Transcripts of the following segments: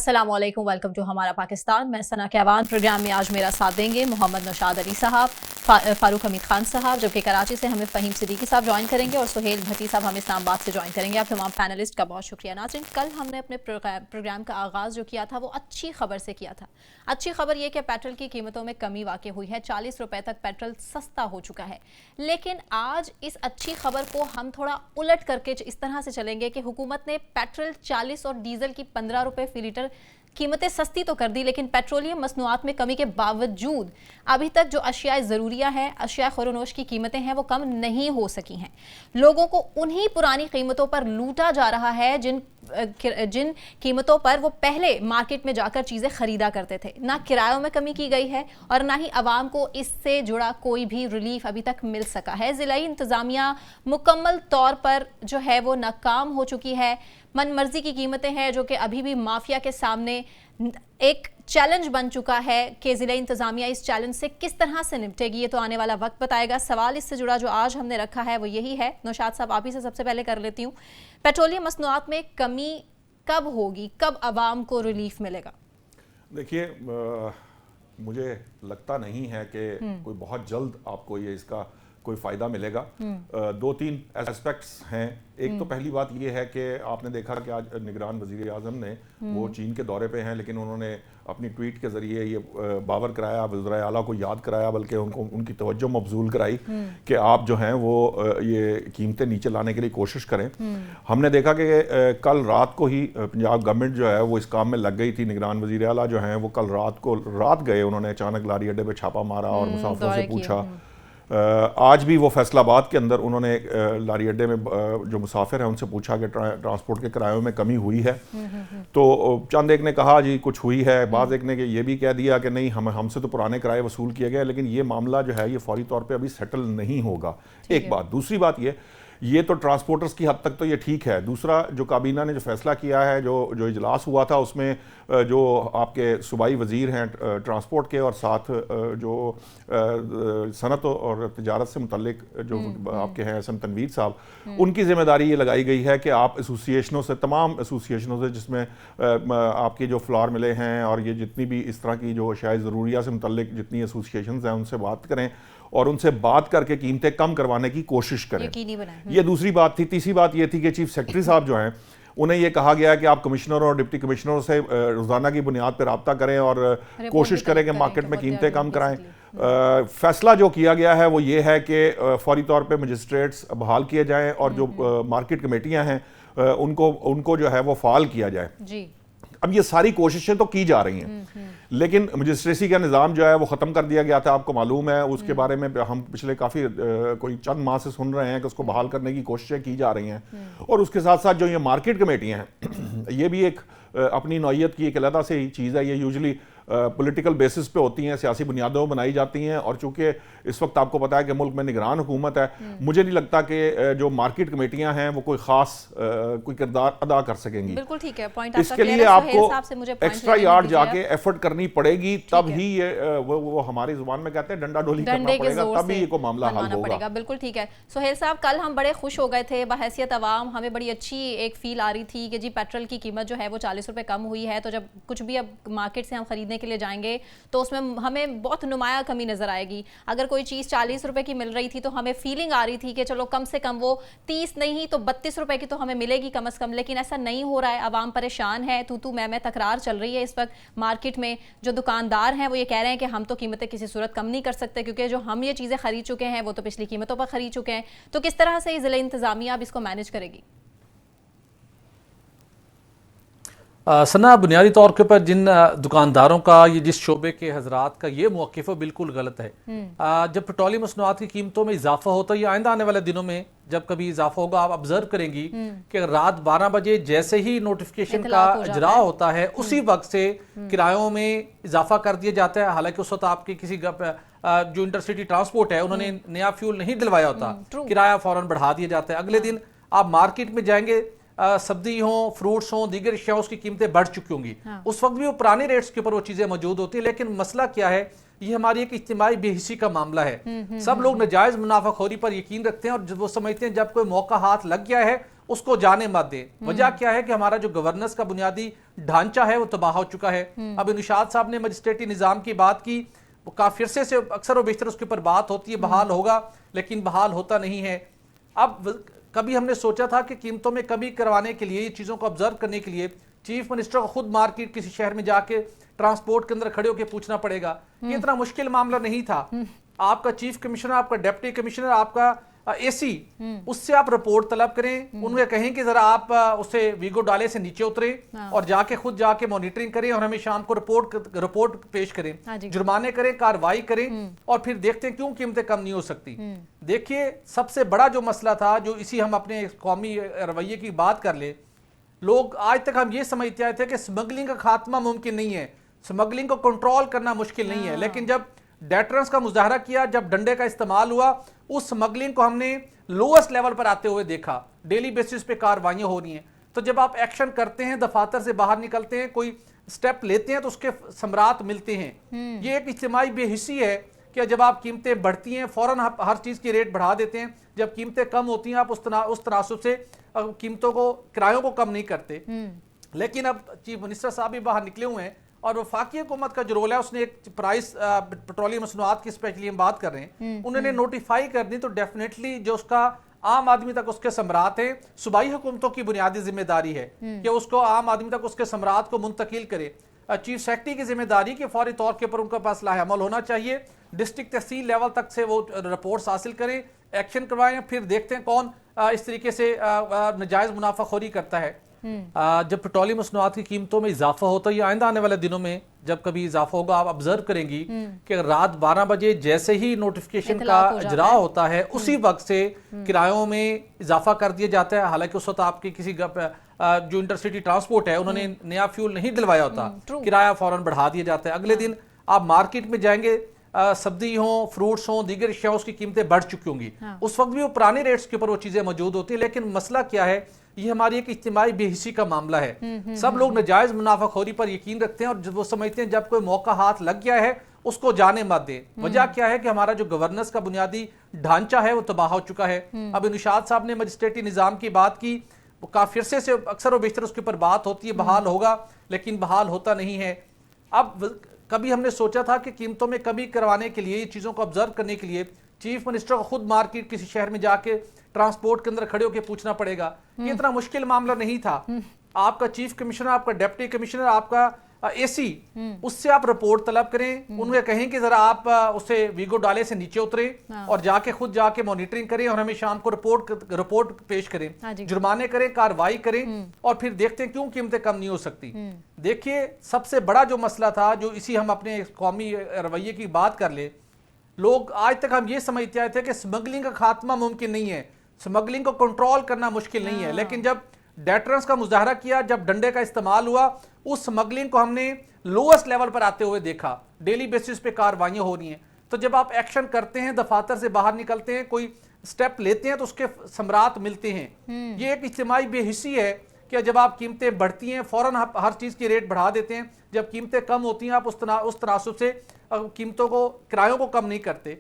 अस्सलामुअलैकुम, welcome to हमारा पाकिस्तान। मैं सना कहवान। प्रोग्राम में आज मेरा साथ देंगे मोहम्मद नौशाद अली साहब, फारूक हमीद खान साहब, जबकि कराची से हमें फ़हीम सिद्दीकी साहब ज्वाइन करेंगे और सुहेल भट्टी साहब हमें इस्लामाबाद से ज्वाइन करेंगे। आप तमाम पैनलिस्ट का बहुत शुक्रिया। नाज़रीन, कल हमने अपने प्रोग्राम का आगाज़ जो किया था वो अच्छी खबर से किया था। अच्छी खबर ये कि पेट्रोल की कीमतों में कमी वाक़ हुई है, 40 रुपये तक पेट्रोल सस्ता हो चुका है। लेकिन आज इस अच्छी खबर को हम थोड़ा उलट करके इस तरह से चलेंगे कि हुकूमत ने पेट्रोल 40 और डीजल की 15 रुपये फी लीटर कीमतें सस्ती तो कर दी, लेकिन पेट्रोलियम मसनूआत में कमी के बावजूद अभी तक जो अशियाए ज़रूरिया हैं, अशियाए खुरोनोश की कीमतें हैं, वो कम नहीं हो सकी हैं। लोगों को उन्हीं पुरानी कीमतों पर लूटा जा रहा है जिन कीमतों पर वो पहले मार्केट में जाकर चीज़ें ख़रीदा करते थे। ना किरायों में कमी की गई है और ना ही आवाम को इससे जुड़ा कोई भी रिलीफ अभी तक मिल सका है। ज़िलाई इंतज़ामिया मुकम्मल तौर पर जो है वो नाकाम हो चुकी है। मन मर्जी की कीमतें हैं जो कि अभी भी माफिया के सामने एक चैलेंज बन चुका है कि ज़िला इंतज़ामिया इस चैलेंज से किस तरह से निपटेगी, ये तो आने वाला वक्त बताएगा। सवाल इससे जुड़ा जो आज हमने रखा है वो यही है। नौशाद साहब, आप ही से सबसे पहले कर लेती हूँ। पेट्रोलियम मसनूआत में कमी कब होगी, कब आवाम को रिलीफ मिलेगा? देखिए, मुझे लगता नहीं है कि कोई बहुत जल्द आपको ये इसका कोई फ़ायदा मिलेगा। दो तीन एस्पेक्ट्स हैं। एक तो पहली बात ये है कि आपने देखा कि आज निगरान वज़ीर आज़म ने वो चीन के दौरे पे हैं, लेकिन उन्होंने अपनी ट्वीट के ज़रिए ये बावर कराया, वज़ीर आला को याद कराया, बल्कि उनको उनकी तवज्जो मबजूल कराई कि आप जो हैं वो ये कीमतें नीचे लाने के लिए कोशिश करें। हमने देखा कि कल रात को ही पंजाब गवर्नमेंट जो है वो इस काम में लग गई थी। निगरान वज़ीर आला जो हैं वो कल रात गए, उन्होंने अचानक लारी अड्डे पर छापा मारा और मुसाफिरों से पूछा। आज भी वो फैसलाबाद के अंदर उन्होंने लारी अड्डे में जो मुसाफिर हैं उनसे पूछा कि ट्रांसपोर्ट के किरायों में कमी हुई है। तो चंद एक ने कहा जी कुछ हुई है, बाज़ एक ने ये भी कह दिया कि नहीं हमसे तो पुराने किराए वसूल किए गए, लेकिन ये मामला जो है ये फौरी तौर पे अभी सेटल नहीं होगा। एक बात। दूसरी बात ये तो ट्रांसपोर्टर्स की हद तक तो ये ठीक है। दूसरा, जो काबीना ने जो फैसला किया है, जो इजलास हुआ था, उसमें जो आपके सूबाई वज़ीर हैं ट्रांसपोर्ट के और साथ जो सनत और तिजारत से मुतल्लिक जो आपके हैं एसएम तनवीर साहब, उनकी जिम्मेदारी ये लगाई गई है कि आप एसोसिएशनों से, तमाम एसोसिएशनों से जिसमें आपके जो फ्लावर मिले हैं और ये जितनी भी इस तरह की जो शायद ज़रूरिया से मुतल्लिक जितनी एसोसिएशंस हैं उनसे बात करें और उनसे बात करके कीमतें कम करवाने की कोशिश करें। ये दूसरी बात थी। तीसरी बात ये थी कि चीफ सेक्रेटरी साहब जो हैं उन्हें ये कहा गया कि आप कमिश्नरों और डिप्टी कमिश्नरों से रोज़ाना की बुनियाद पर रब्ता करें और कोशिश करें कि मार्केट में कीमतें कम कराएं। फैसला जो किया गया है वो ये है कि फौरी तौर पे मजिस्ट्रेट्स बहाल किए जाएं और जो मार्केट कमेटियां हैं उनको जो है वो फाल किया जाए जी। अब ये सारी कोशिशें तो की जा रही हैं, लेकिन मजिस्ट्रेसी का निज़ाम जो है वो ख़त्म कर दिया गया था, आपको मालूम है। उसके बारे में हम पिछले काफ़ी कोई चंद माह से सुन रहे हैं कि उसको बहाल करने की कोशिशें की जा रही हैं। और उसके साथ साथ जो ये मार्केट कमेटियाँ हैं ये भी एक अपनी नौइयत की एक अलग से चीज़ है। ये यूजली पॉलिटिकल बेसिस पे होती हैं, सियासी बुनियादों पर बनाई जाती हैं। और चूंकि इस वक्त आपको पता है कि मुल्क में निगरान हुकूमत है, मुझे नहीं लगता कि जो मार्केट कमेटियां हैं वो कोई खास कोई किरदार अदा कर सकेंगी। बिल्कुल ठीक है, पॉइंट इसके लिए आपको एक्स्ट्रा यार्ड जाके एफर्ट करनी पड़ेगी, तब ही ये वो हमारी जुबान में कहते हैं डंडा डोली करना पड़ेगा, तभी ये को मामला हल होगा। बिल्कुल ठीक है। सुहेल साहब, कल हम बड़े खुश हो गए थे बहैसियत अवाम, हमें बड़ी अच्छी एक फील आ रही थी कि जी पेट्रोल की कीमत जो है वो 40 रुपये कम हुई है। तो जब कुछ भी अब मार्केट से हम खरीदने के लिए जाएंगे तो उसमें हमें बहुत नुमाया कमी नजर आएगी। अगर कोई चीज़ 40 रुपए की मिल रही थी तो हमें फीलिंग आ रही थी कि चलो कम से कम वो 30 नहीं तो 32 रुपए की तो हमें मिलेगी कम से कम, लेकिन ऐसा नहीं हो रहा है। आवाम परेशान है, तू मैं तकरार चल रही है इस वक्त मार्केट में। जो दुकानदार हैं वो ये कह रहे हैं कि हम तो कीमतें किसी सूरत कम नहीं कर सकते, क्योंकि जो हम ये चीज़ें खरीद चुके हैं वो तो पिछली कीमतों पर खरीद चुके हैं। तो किस तरह से ज़िला इंतज़ामिया अब इसको मैनेज करेगी? सना, बुनियादी तौर के ऊपर जिन दुकानदारों का, ये जिस शोबे के हजरात का ये मौक़िफ़ बिल्कुल गलत है। जब पेट्रोलियम मसनूआत की कीमतों में इजाफा होता है, या आइंदा आने वाले दिनों में जब कभी इजाफा होगा, आप ऑब्जर्व करेंगी कि रात 12 बजे जैसे ही नोटिफिकेशन का इजरा होता है उसी वक्त से किरायों में इजाफा कर दिया जाता है। हालांकि उस वक्त आपकी किसी जो इंटरसिटी ट्रांसपोर्ट है उन्होंने नया फ्यूल नहीं दिलवाया होता, किराया फौरन बढ़ा दिया जाता है। अगले दिन आप मार्केट में जाएंगे, सब्जी हो, फ्रूट्स हो, दीगर अशिया उसकी कीमतें बढ़ चुकी होंगी। उस वक्त भी वो पुराने रेट्स के ऊपर वो चीजें मौजूद होती है। लेकिन मसला क्या है, ये हमारी एक इज्तिमाई बेहिसी का मामला है। सब लोग नजायज मुनाफाखोरी पर यकीन रखते हैं और वो समझते हैं जब कोई मौका हाथ लग गया है उसको जाने मत दें। वजह क्या है कि हमारा जो गवर्नेंस का बुनियादी ढांचा है वो तबाह हो चुका है। अब निशात साहब ने मजिस्ट्रेटी निज़ाम की बात की, वो काफी अरसे से अक्सर व बेशतर उसके ऊपर बात होती है, बहाल होगा, लेकिन बहाल होता नहीं है। अब कभी हमने सोचा था कि कीमतों में कमी करवाने के लिए, ये चीज़ों को ऑब्जर्व करने के लिए चीफ मिनिस्टर को खुद मार्केट किसी शहर में जाके ट्रांसपोर्ट के अंदर खड़े होकर पूछना पड़ेगा। ये इतना मुश्किल मामला नहीं था। आपका चीफ कमिश्नर, आपका डिप्टी कमिश्नर, आपका एसी, उससे आप रिपोर्ट तलब करें, उन्हें कहें कि जरा आप उसे वीगो डाले से नीचे उतरे और जाके खुद जाके मॉनिटरिंग करें और हमें शाम को रिपोर्ट पेश करें, जुर्माने करें, कार्रवाई करें और फिर देखते हैं क्यों कीमतें कम नहीं हो सकती। देखिए, सबसे बड़ा जो मसला था, जो इसी हम अपने कौमी रवैये की बात कर ले, लोग आज तक हम ये समझते आए थे कि स्मगलिंग का खात्मा मुमकिन नहीं है, स्मगलिंग को कंट्रोल करना मुश्किल नहीं है, लेकिन जब डेटरेंस का मुजाहरा किया, जब डंडे का इस्तेमाल हुआ, उस स्मगलिंग को हमने लोएस्ट लेवल पर आते हुए देखा। डेली बेसिस पे कार्रवाइयां हो रही हैं। तो जब आप एक्शन करते हैं, दफातर से बाहर निकलते हैं, कोई स्टेप लेते हैं, तो उसके समरात मिलते हैं। ये एक इज्तिमाई बेहिसी है कि जब आप कीमतें बढ़ती हैं फौरन आप हर चीज़ की रेट बढ़ा देते हैं, जब कीमतें कम होती हैं आप उस तनासुब से कीमतों को, किरायों को कम नहीं करते। लेकिन अब चीफ मिनिस्टर साहब भी बाहर निकले हुए हैं और वफाकी हुकूमत का जो रोल है, उसने एक प्राइस पेट्रोलियम मसनूआत की स्पेशली हम बात कर रहे हैं, उन्होंने नोटिफाई कर दी, तो डेफिनेटली जो उसका आम आदमी तक उसके समरात है, सूबाई हुकूमतों की बुनियादी जिम्मेदारी है कि उसको आम आदमी तक उसके समरात को मुंतकिल करे। चीफ सेक्रेटरी की जिम्मेदारी कि फौरी तौर के ऊपर उनका पास लाहेअमल होना चाहिए, डिस्ट्रिक्ट तहसील लेवल तक से वो रिपोर्ट्स हासिल करें, एक्शन करवाएं, फिर देखते हैं कौन इस तरीके से नाजायज मुनाफाखोरी करता है। जब पेट्रोलियम मसनूआत की कीमतों में इजाफा होता है, या आइंदा आने वाले दिनों में जब कभी इजाफा होगा, आप ऑब्जर्व करेंगी कि रात 12 बजे जैसे ही नोटिफिकेशन का इजरा होता है, उसी वक्त से किरायों में इजाफा कर दिया जाता है। हालांकि उस वक्त आपकी किसी जो इंटरसिटी ट्रांसपोर्ट है, उन्होंने नया फ्यूल नहीं दिलवाया होता, किराया फौरन बढ़ा दिया जाता है। अगले दिन आप मार्केट में जाएंगे, सब्जी हो, फ्रूट्स हो, दीगर अशिया उसकी कीमतें बढ़ चुकी होंगी। उस वक्त भी वो पुराने रेट्स के ऊपर वो चीजें मौजूद होती है। लेकिन मसला क्या है, ये हमारी एक इज्तिमाई बेहिसी का मामला है। सब लोग नाजायज मुनाफाखोरी पर यकीन रखते हैं और जब वो समझते हैं जब कोई मौका हाथ लग गया है उसको जाने मत दें। वजह क्या है कि हमारा जो गवर्नेंस का बुनियादी ढांचा है वो तबाह हो चुका है। अब निशात साहब ने मजिस्ट्रेटी निज़ाम की बात की, वो काफी अरसे से अक्सर व बेशतर उसके ऊपर बात होती है, बहाल होगा, लेकिन बहाल होता नहीं है। अब कभी हमने सोचा था कि कीमतों में कमी करवाने के लिए, ये चीज़ों को ऑब्जर्व करने के लिए चीफ मिनिस्टर को खुद मार्केट किसी शहर में जाके ट्रांसपोर्ट के अंदर खड़े होकर पूछना पड़ेगा। ये इतना मुश्किल मामला नहीं था। आपका चीफ कमिश्नर, आपका डिप्टी कमिश्नर, आपका एसी, उससे आप रिपोर्ट तलब करें, उन्हें कहें कि जरा आप उसे वीगो डाले से नीचे उतरे और जाके खुद जाके मॉनिटरिंग करें और हमें शाम को रिपोर्ट पेश करें, जुर्माने करें, कार्रवाई करें और फिर देखते हैं क्यों कीमतें कम नहीं हो सकती। देखिए, सबसे बड़ा जो मसला था, जो इसी हम अपने कौमी रवैये की बात कर ले, लोग आज तक हम ये समझते आए थे कि स्मगलिंग का खात्मा मुमकिन नहीं है, स्मगलिंग को कंट्रोल करना मुश्किल नहीं है। लेकिन जब डेटरेंस का मुजाहरा किया, जब डंडे का इस्तेमाल हुआ, उस स्मगलिंग को हमने लोएस्ट लेवल पर आते हुए देखा। डेली बेसिस पे कार्रवाइयां हो रही हैं। तो जब आप एक्शन करते हैं, दफातर से बाहर निकलते हैं, कोई स्टेप लेते हैं, तो उसके समरात मिलते हैं। ये एक इज्तिमाई बेहिसी है कि जब आप कीमतें बढ़ती हैं फौरन आप हर चीज़ की रेट बढ़ा देते हैं, जब कीमतें कम होती हैं आप उस तनासुब से कीमतों को, किरायों को कम नहीं करते।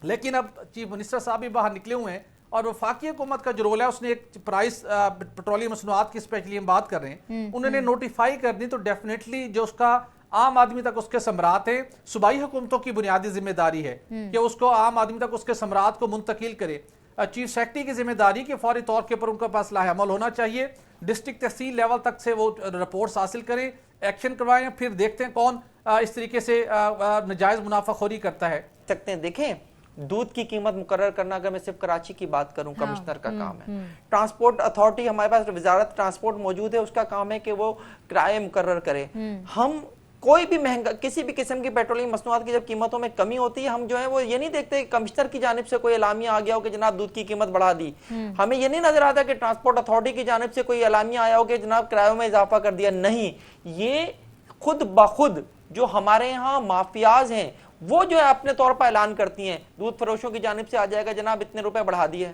लेकिन अब चीफ मिनिस्टर साहब भी बाहर निकले हुए हैं और वफाकी हुकूमत का जो रोल है, उसने एक प्राइस पेट्रोलियम मसनूआत की स्पेशली हम बात कर रहे हैं, उन्होंने नोटिफाई कर दी, तो डेफिनेटली जो उसका आम आदमी तक उसके समरात है, सूबाई हुकूमतों की बुनियादी जिम्मेदारी है कि उसको आम आदमी तक उसके समरात को मुंतकिल करे। चीफ सेक्रेटरी की जिम्मेदारी कि फौरी तौर के ऊपर उनके पास लाहेअमल होना चाहिए, डिस्ट्रिक्ट तहसील लेवल तक से वो रिपोर्ट्स हासिल करें, एक्शन करवाएं, फिर देखते हैं कौन इस तरीके से नाजायज मुनाफाखोरी करता है। सकते हैं। देखें, दूध की कीमत मुकर्रर करना, अगर मैं सिर्फ कराची की बात करूं, कमिश्नर का काम है। ट्रांसपोर्ट अथॉरिटी, हमारे पास वजारत ट्रांसपोर्ट मौजूद है, उसका काम है कि वो किराए मुकर्रर करे। हम कोई भी महंगा, किसी भी किस्म की पेट्रोलियम मसनूआत की जब कीमतों में कमी होती है, हम जो है वो ये नहीं देखते कमिश्नर की जानिब से कोई एलामिया आ गया हो कि जनाब दूध की कीमत बढ़ा दी। हमें ये नहीं नजर आता कि ट्रांसपोर्ट अथॉरिटी की जानिब से कोई एलामिया आया हो कि जनाब किरायों में इजाफा कर दिया। नहीं, ये खुद ब खुद जो हमारे यहाँ माफियाज हैं, वो जो है अपने तौर पर ऐलान करती हैं। दूध फरोशों की जानिब से आ जाएगा जनाब इतने रुपए बढ़ा दिए,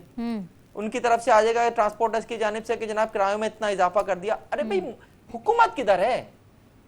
उनकी तरफ से आ जाएगा ट्रांसपोर्टर्स की जानिब से कि जनाब किरायों में इतना इजाफा कर दिया। अरे भाई, हुकूमत किधर है?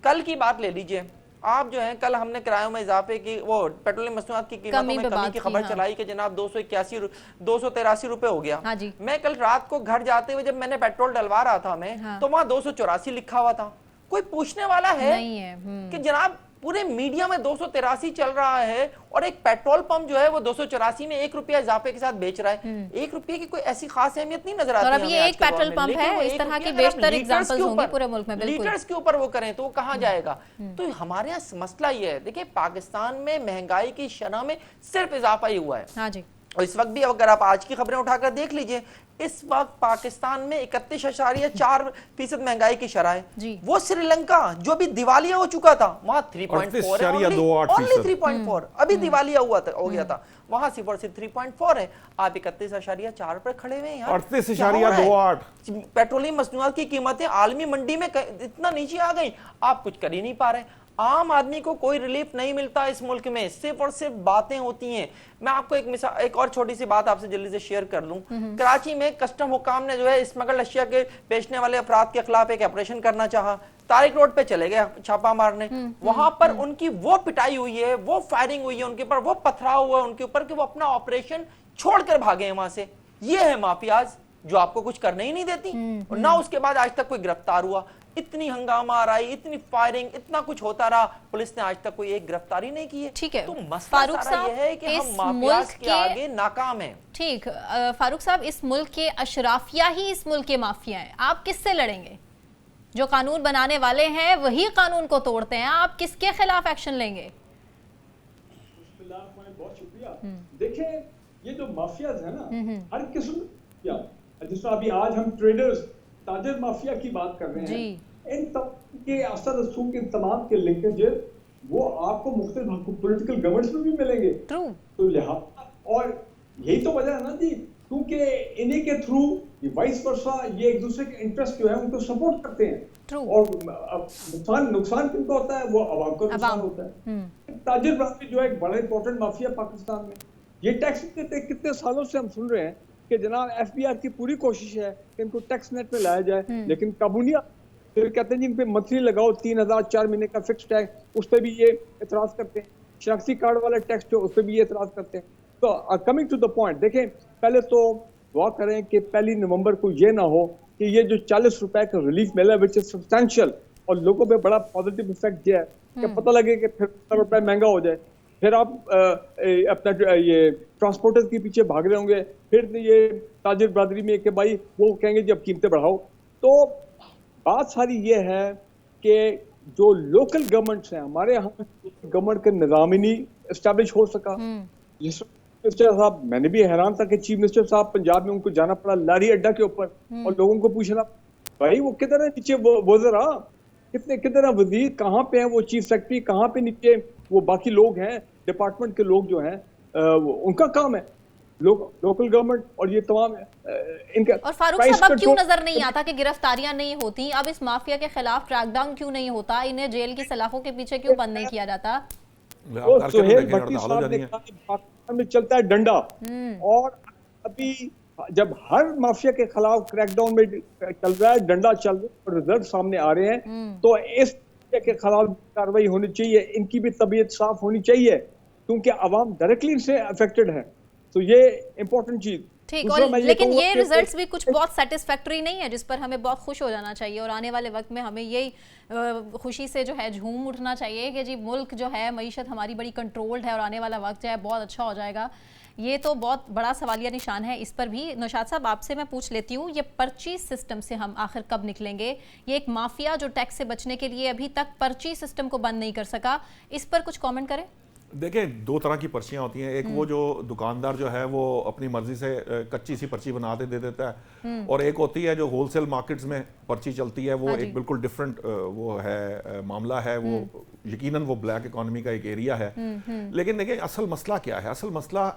कल की बात ले लीजिए, आप जो है कल हमने किरायों में इजाफे की, वो पेट्रोलियम मसनूआत की कीमतों में कमी की खबर चलाई कि जनाब 283 रुपए हो गया। हाँ जी। मैं कल रात को घर जाते हुए जब मैंने पेट्रोल डलवा रहा था मैं, तो वहां 284 लिखा हुआ था। कोई पूछने वाला है नहीं है कि जनाब पूरे मीडिया में 283 चल रहा है और एक पेट्रोल पंप जो है वो 284 में 1 रुपया इजाफे के साथ बेच रहा है। 1 रुपये की कोई ऐसी खास अहमियत नहीं नजर आती। और अब ये एक पेट्रोल पंप है, इस तरह की बेशतर एग्जांपल्स होंगे पूरे मुल्क में। बिल्कुल लीटर्स के ऊपर वो करें तो वो कहां जाएगा? तो हमारे यहाँ मसला ये है, देखिए पाकिस्तान में महंगाई की शरह में सिर्फ इजाफा ही हुआ है। हाँ जी। और इस वक्त भी अगर आप आज की खबरें उठाकर देख लीजिए, इस वक्त पाकिस्तान में 31.4% महंगाई की शरह है। वो श्रीलंका जो भी दिवालिया हो चुका था वहां 3.4 है, ओनली 3.4 अभी दिवालिया हुआ था, हो गया था, वहां सिर्फ 3.4 है। आप 31.4 पर खड़े हुए हैं यार। 38.28 पेट्रोलियम मसनूआत की कीमतें आलमी मंडी में इतना नीचे आ गई, आप कुछ कर ही नहीं पा रहे। आम आदमी को कोई रिलीफ नहीं मिलता इस मुल्क में, सिर्फ और सिर्फ बातें होती हैं। मैं आपको एक और छोटी सी बात आपसे जल्दी से शेयर कर लूं। कराची में कस्टम हुकाम ने जो है स्मगल अशिया के बेचने वाले अफराद के खिलाफ एक ऑपरेशन करना चाहा, तारिक रोड पे चले गए छापा मारने। वहां पर उनकी वो पिटाई हुई है, वो फायरिंग हुई है उनके ऊपर, वो पथराव हुआ है उनके ऊपर कि वो अपना ऑपरेशन छोड़कर भागे हैं वहां से। ये है माफियाज जो आपको कुछ करने ही नहीं देती, और ना उसके बाद आज तक कोई गिरफ्तार हुआ। इतनी हंगामा आ रही, इतनी फायरिंग, इतना कुछ होता रहा, पुलिस ने आज तक कोई एक गिरफ्तारी नहीं की है। ठीक है, तो मसला सारा ये है कि हम माफियाज के आगे नाकाम हैं। ठीक, फारूक साहब, इस मुल्क के अशराफिया ही इस मुल्क के माफिया हैं। आप किससे लड़ेंगे? जो कानून बनाने वाले हैं वही कानून को तोड़ते हैं, आप किसके खिलाफ एक्शन लेंगे? बहुत शुक्रिया। देखिए ये जो माफियाज है ना, हर किस्म जिस अभी आज हम ट्रेडर्स ताजर माफिया की बात कर रहे हैं, इन के असर रसूख इन तमाम के लिंकेजेस वो आपको मुख्तलिफ पॉलिटिकल गवर्नेंस में भी मिलेंगे। तो लिहाजा और यही तो वजह है ना जी, क्योंकि इन्हीं के थ्रू वाइस वर्सा ये एक दूसरे के इंटरेस्ट जो है उनको सपोर्ट करते हैं। और नुकसान किनको होता है? वो अवाम को नुकसान होता है। ताजिर बरादरी जो है एक बड़ा इंपॉर्टेंट माफिया पाकिस्तान में, ये टैक्स देते कितने सालों से हम सुन रहे हैं कि जनाब FBR की पूरी कोशिश है कि इनको टैक्स नेट में लाया जाए, लेकिन काबू नहीं। फिर कहते हैं जी इन पे मंथली लगाओ 3000 4 महीने का फिक्स टैक्स, उस पर भी ये एतराज करते हैं। शनाख्ती कार्ड वाला टैक्स जो उस पर भी ये एतराज करते हैं। तो कमिंग टू द पॉइंट, देखें पहले तो दुआ करें कि 1 नवंबर को ये ना हो कि ये जो 40 रुपए का रिलीफ मिला विच इज सब्सटेंशियल और लोगों पे बड़ा पॉजिटिव इफेक्ट दिया है कि पता लगे कि फिर रुपए महंगा हो जाए, फिर आप अपना ये ट्रांसपोर्टर के पीछे भाग रहे होंगे, फिर ये ताजिर बरादरी में कि भाई वो कहेंगे जब कीमतें बढ़ाओ। तो बात सारी ये है कि जो लोकल गवर्नमेंट्स हैं हमारे यहाँ, गवर्नमेंट का निज़ाम ही नहीं एस्टैब्लिश हो सका। जिस मिनिस्टर साहब, मैंने भी हैरान था कि चीफ मिनिस्टर साहब पंजाब में उनको जाना पड़ा लारी अड्डा के ऊपर और लोगों को पूछना भाई वो किधर है नीचे वो जरा किधर है वजीर, कहाँ पे है वो चीफ सेक्रेटरी, कहाँ पे नीचे वो बाकी लोग हैं डिपार्टमेंट के लोग जो हैं, उनका काम है लोकल गवर्नमेंट और ये तमाम इनका। और फारूक साहब अब क्यों नजर नहीं आता कि गिरफ्तारियां नहीं होती? अब इस माफिया के खिलाफ क्रैकडाउन क्यों नहीं होता? इन्हें जेल की सलाखों के पीछे क्यों बंद नहीं किया जाता? सुहेल भट्टी साहब ने कहा पाकिस्तान में चलता है डंडा, और अभी जब हर माफिया के खिलाफ क्रैकडाउन में चल रहा है, डंडा चल रहा है और रिजल्ट सामने आ रहे हैं, तो इस के खिलाफ कार्रवाई होनी चाहिए। इनकी भी तबीयत साफ होनी चाहिए क्योंकि अवाम डायरेक्टली इनसे अफेक्टेड है। तो ये इंपॉर्टेंट चीज। ठीक, और लेकिन ये रिजल्ट्स भी कुछ बहुत सेटिस्फैक्टरी नहीं है जिस पर हमें बहुत खुश हो जाना चाहिए, और आने वाले वक्त में हमें यही खुशी से जो है झूम उठना चाहिए कि जी मुल्क जो है, मईशत हमारी बड़ी कंट्रोल्ड है और आने वाला वक्त जो है बहुत अच्छा हो जाएगा। ये तो बहुत बड़ा सवालिया निशान है। इस पर भी नौशाद साहब आपसे मैं पूछ लेती हूँ, ये पर्ची सिस्टम से हम आखिर कब निकलेंगे? ये एक माफिया जो टैक्स से बचने के लिए अभी तक पर्ची सिस्टम को बंद नहीं कर सका, इस पर कुछ कमेंट करें। देखें, दो तरह की पर्चियां होती हैं। एक वो जो दुकानदार जो है वो अपनी मर्जी से कच्ची सी पर्ची बना दे देता है, और एक होती है जो होलसेल मार्केट्स में पर्ची चलती है। वो एक बिल्कुल डिफरेंट वो है मामला है। वो यकीनन वो ब्लैक इकोनॉमी का एक एरिया है। लेकिन देखिए असल मसला क्या है? असल मसला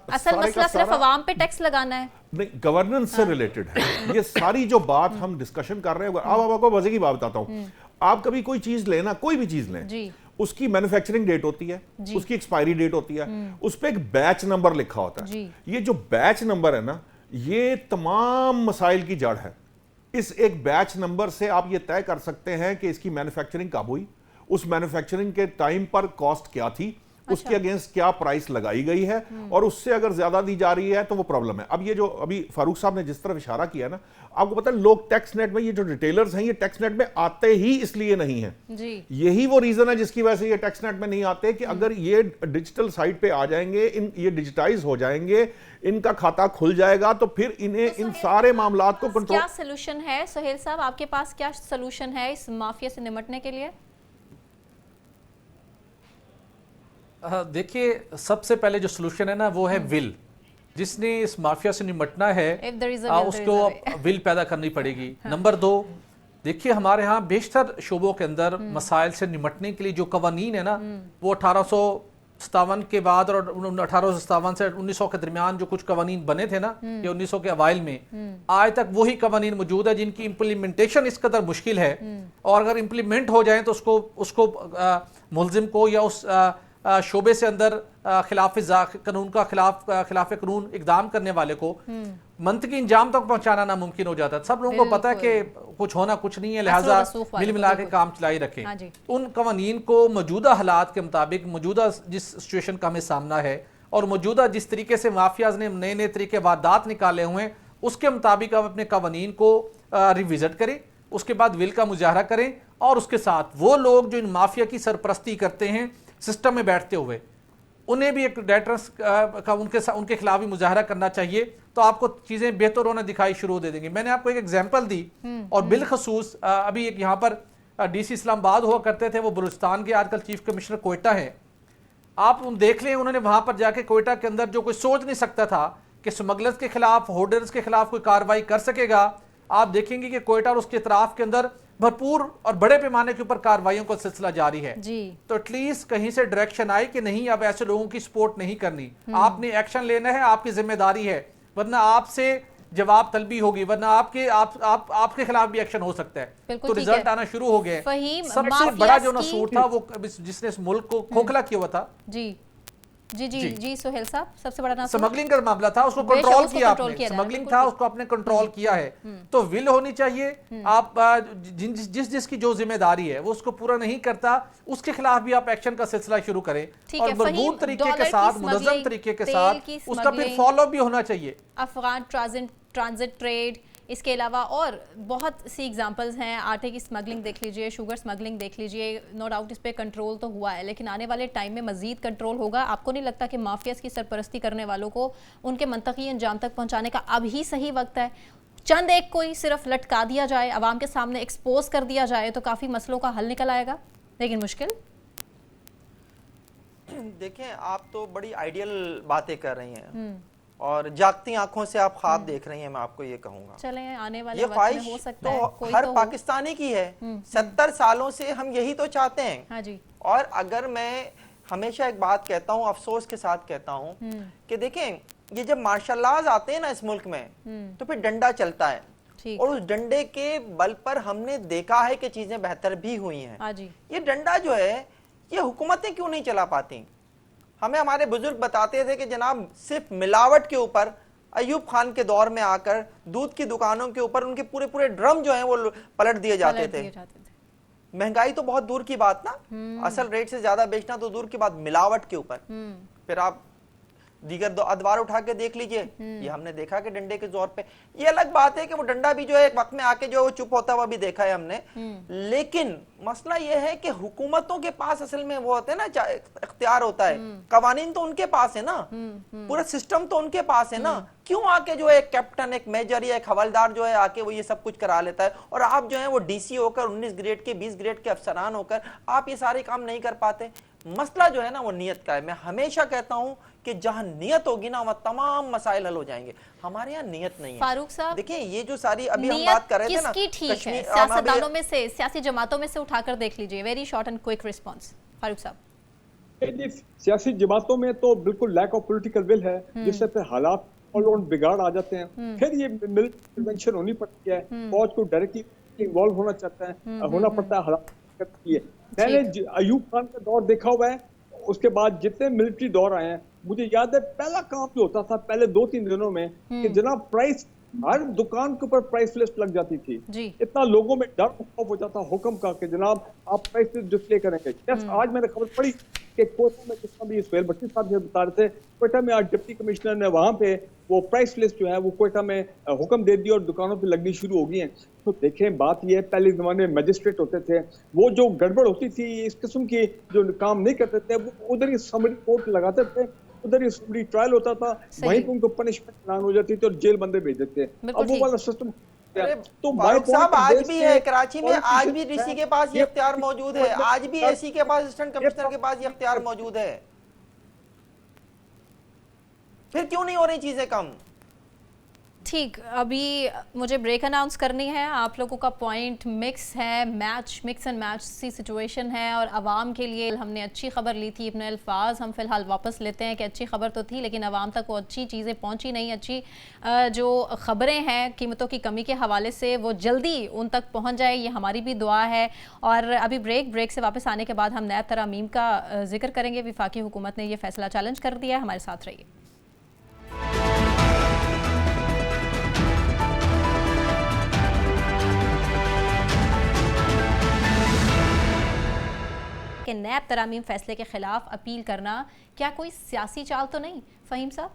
सिर्फ अवाम पे टैक्स लगाना है नहीं, गवर्नेंस से रिलेटेड है। ये सारी जो बात हम डिस्कशन कर रहे हैं, अब आपको मजे की बात बताता हूँ। आप कभी कोई चीज लेना, कोई भी चीज लें, उसकी मैन्युफैक्चरिंग डेट होती है, उसकी एक्सपायरी डेट होती है, उस पर एक बैच नंबर लिखा होता है। ये जो बैच नंबर है ना, ये तमाम मसाइल की जड़ है। इस एक बैच नंबर से आप ये तय कर सकते हैं कि इसकी मैन्युफैक्चरिंग कब हुई, उस मैन्युफैक्चरिंग के टाइम पर कॉस्ट क्या थी, उसके अगेंस्ट क्या प्राइस लगाई गई है, और उससे अगर ज्यादा दी जा रही है तो वो प्रॉब्लम है। अब ये जो अभी फारूक साहब ने जिस तरफ इशारा किया ना, आपको पता है लोग टैक्स नेट में, ये जो रिटेलर्स हैं ये टैक्स नेट में आते ही इसलिए नहीं है जी। यही वो रीजन है जिसकी वजह से ये टैक्स नेट में नहीं आते कि अगर ये डिजिटल साइट पे आ जाएंगे, ये डिजिटाइज हो जाएंगे, इनका खाता खुल जाएगा, तो फिर इन्हें इन सारे मामलात को कंट्रोल। क्या सोल्यूशन है सुहेल साहब, आपके पास क्या सोल्यूशन है इस माफिया से निपटने के लिए? देखिए, सबसे पहले जो सोल्यूशन है ना वो है विल। जिसने इस माफिया से निपटना है उसको विल पैदा करनी पड़ेगी। नंबर 2, देखिए हमारे यहाँ बेशतर शोबों के अंदर मसाइल से निपटने के लिए जो कवानीन है ना, वो 1857 के बाद और 1857 से 1900 के दरमियान जो कुछ कवानीन बने थे ना, ये 1900 के अवाइल में आज तक वही कवानीन मौजूद है जिनकी इम्प्लीमेंटेशन इस कदर मुश्किल है, और अगर इम्प्लीमेंट हो जाए तो उसको मुलजिम को या उस शोबे से अंदर खिलाफ कानून का खिलाफ कानून इकदाम करने वाले को मंतकी इंजाम तक पहुंचाना नामुमकिन हो जाता है। सब लोगों को पता है कि कुछ होना कुछ नहीं है, लिहाजा मिल मिला के काम चलाई रखें। हाँ, उन कवानीन को मौजूदा हालात के मुताबिक, मौजूदा जिस सिचुएशन का हमें सामना है और मौजूदा जिस तरीके से माफियाज ने नए नए तरीके वारदात निकाले हुए हैं, उसके मुताबिक आप अपने कवानीन को रिविजिट करें, उसके बाद विल का मुजाहरा करें, और उसके साथ वो लोग जो इन माफिया की सरपरस्ती करते हैं सिस्टम में बैठते हुए, उन्हें भी एक डेटर्स का उनके खिलाफ भी मुजाहरा करना चाहिए, तो आपको चीजें बेहतर होना दिखाई शुरू दे देंगी। मैंने आपको एक एग्जांपल दी, और बिलखसूस अभी एक यहाँ पर डीसी इस्लामाबाद हुआ करते थे, वो बलूचिस्तान के आजकल चीफ कमिश्नर कोयटा हैं। आप देख लें, उन्होंने वहां पर जाके कोयटा के अंदर जो कोई सोच नहीं सकता था कि स्मगलर्स के खिलाफ, होर्डर्स के खिलाफ कोई कार्रवाई कर सकेगा, आप देखेंगे कि कोयटा और उसके इतराफ के अंदर भरपूर और बड़े पैमाने के ऊपर कार्रवाइयों का सिलसिला जारी है जी। तो एटलीस्ट कहीं से डायरेक्शन आए कि नहीं, अब ऐसे लोगों की सपोर्ट नहीं करनी, आपने एक्शन लेना है, आपकी जिम्मेदारी है, वरना आपसे जवाब तलबी होगी, वरना आपके खिलाफ भी एक्शन हो सकता है। तो रिजल्ट आना शुरू हो गए। सबसे बड़ा जो नसूर था वो जिसने इस मुल्क को खोखला किया हुआ था, जी जी जी जी सुहेल साहब, सबसे बड़ा स्मगलिंग का मामला था, उसको कंट्रोल किया आपने, स्मगलिंग था उसको आपने कंट्रोल किया है। तो विल होनी चाहिए। आप जिसकी जो जिम्मेदारी है वो उसको पूरा नहीं करता, उसके खिलाफ भी आप एक्शन का सिलसिला शुरू करें, और मजबूत तरीके के साथ, मुनज़्ज़म तरीके के साथ उसका फिर फॉलो भी होना चाहिए। अफगान ट्रांजिट ट्रेड, इसके अलावा और बहुत सी एग्जांपल्स हैं। आटे की स्मगलिंग देख लीजिए, शुगर स्मगलिंग देख लीजिए, नो डाउट इस पे कंट्रोल तो हुआ है, लेकिन आने वाले टाइम में मजीद कंट्रोल होगा। आपको नहीं लगता कि माफियाज की सरपरस्ती करने वालों को उनके मंतकी अंजाम तक पहुंचाने का अब ही सही वक्त है? चंद एक कोई सिर्फ लटका दिया जाए, आवाम के सामने एक्सपोज कर दिया जाए तो काफ़ी मसलों का हल निकल आएगा, लेकिन मुश्किल। देखें, आप तो बड़ी आइडियल बातें कर रही हैं और जागती आंखों से आप ख्वाब देख रही हैं, मैं आपको ये कहूंगा। चलें, आने वाले वक्त में हो सकता है कोई हर तो पाकिस्तानी की है। 70 सालों से हम यही तो चाहते हैं। हाँ जी। और अगर मैं हमेशा एक बात कहता हूँ, अफसोस के साथ कहता हूँ कि देखें, ये जब मार्शल लॉज आते हैं ना इस मुल्क में, तो फिर डंडा चलता है, और उस डंडे के बल पर हमने देखा है कि चीजें बेहतर भी हुई हैं। हाँ जी। ये डंडा जो है, ये हुकूमतें क्यों नहीं चला पाती? हमें हमारे बुजुर्ग बताते थे कि जनाब सिर्फ मिलावट के ऊपर, अयूब खान के दौर में आकर दूध की दुकानों के ऊपर उनके पूरे पूरे ड्रम जो हैं वो पलट दिए जाते थे। महंगाई तो बहुत दूर की बात ना, असल रेट से ज्यादा बेचना तो दूर की बात, मिलावट के ऊपर। फिर आप दीगर अदवार उठा के देख लीजिए, ये हमने देखा कि डंडे के जोर पे। ये अलग बात है कि वो डंडा भी जो है एक वक्त में आके जो चुप होता हुआ भी देखा है हमने, लेकिन मसला ये है कि हुकूमतों के पास असल में वो होते हैं ना, इख्तियार होता है, कवानीन तो उनके पास है ना, पूरा सिस्टम तो उनके पास है ना। क्यों आके जो है एक कैप्टन, एक मेजर या एक हवलदार जो है आके वो ये सब कुछ करा लेता है, और आप जो है वो डीसी होकर 19 ग्रेड के 20 ग्रेड के अफसरान होकर आप ये सारे काम नहीं कर पाते। मसला जो है ना वो नीयत का है। मैं हमेशा कहता हूं कि जहां नीयत होगी ना वह तमाम मसाइल हल हो जाएंगे। हमारे यहाँ नीयत नहीं है। फारूक साहब, देखिए ये जो सारी अभी हम बात कर रहे थे ना, ठीक है, सियासतदानों में से, सियासी जमातों में से उठाकर देख लीजिए। Very short and quick response Farooq साहब। सियासी जमातों में तो बिल्कुल लैक ऑफ पॉलिटिकल विल है, जिससे फिर हालात और बिगाड़ आ जाते हैं। फिर ये मिलिट्री इंटरवेंशन होनी पड़ती है, फौज को डायरेक्टली इन्वॉल्व होना चाहता है, होना पड़ता है, हालात करती है। मैंने अयूब खान का दौर देखा हुआ है, उसके बाद जितने मिलिट्री दौर आए हैं, मुझे याद है पहला काम जो होता था पहले 2-3 दिनों में कि जनाब प्राइस हर दुकान के ऊपर प्राइस लिस्ट लग जाती थी। जी। इतना लोगों में डर खौफ हो जाता हुक्म का कि जनाब आप प्राइस लिस्ट डिस्प्ले करेंगे। आज मैंने खबर पढ़ी कि कोटा में, जिसका भी सुहेल भट्टी साहब जो बता रहे थे, कोटा में आज डिप्टी कमिश्नर ने वहां पे वो प्राइस लिस्ट जो है वो कोटा में हुक्म दे दिया और दुकानों पे लगनी शुरू हो गई है। तो देखें, बात ये है, पहले जमाने में मजिस्ट्रेट होते थे, वो जो गड़बड़ होती थी इस किस्म की जो काम नहीं करते थे, वो उधर ही समरी कोर्ट लगाते थे, उधर ही समरी ट्रायल होता था, वहीं पे उनको पनिशमेंट ऐलान हो जाती थी और जेल बंदे भेज देते थे। अब वो वाला सिस्टम तो फारूक साहब आज भी है कराची में, आज भी डीसी के पास ये इख्तियार मौजूद है, आज भी एसी के पास, असिस्टेंट कमिश्नर के पास ये इख्तियार मौजूद है। फिर क्यों नहीं हो रही चीजें कम? ठीक, अभी मुझे ब्रेक अनाउंस करनी है। आप लोगों का पॉइंट मिक्स है, मिक्स एंड मैच सी सिचुएशन है और आवाम के लिए हमने अच्छी खबर ली थी। अपने अल्फाज हम फिलहाल वापस लेते हैं कि अच्छी खबर तो थी लेकिन आवाम तक वो अच्छी चीज़ें पहुंची नहीं। अच्छी जो खबरें हैं कीमतों की कमी के हवाले से वो जल्दी उन तक पहुंच जाए, ये हमारी भी दुआ है। और अभी ब्रेक से वापस आने के बाद हम नैब तरामीम का जिक्र करेंगे। वफाकी हुकूमत ने यह फैसला चैलेंज कर दिया है। हमारे साथ रहिए। कि नैब तरामीम फैसले के खिलाफ अपील करना क्या कोई सियासी चाल तो नहीं, फहीम साहब?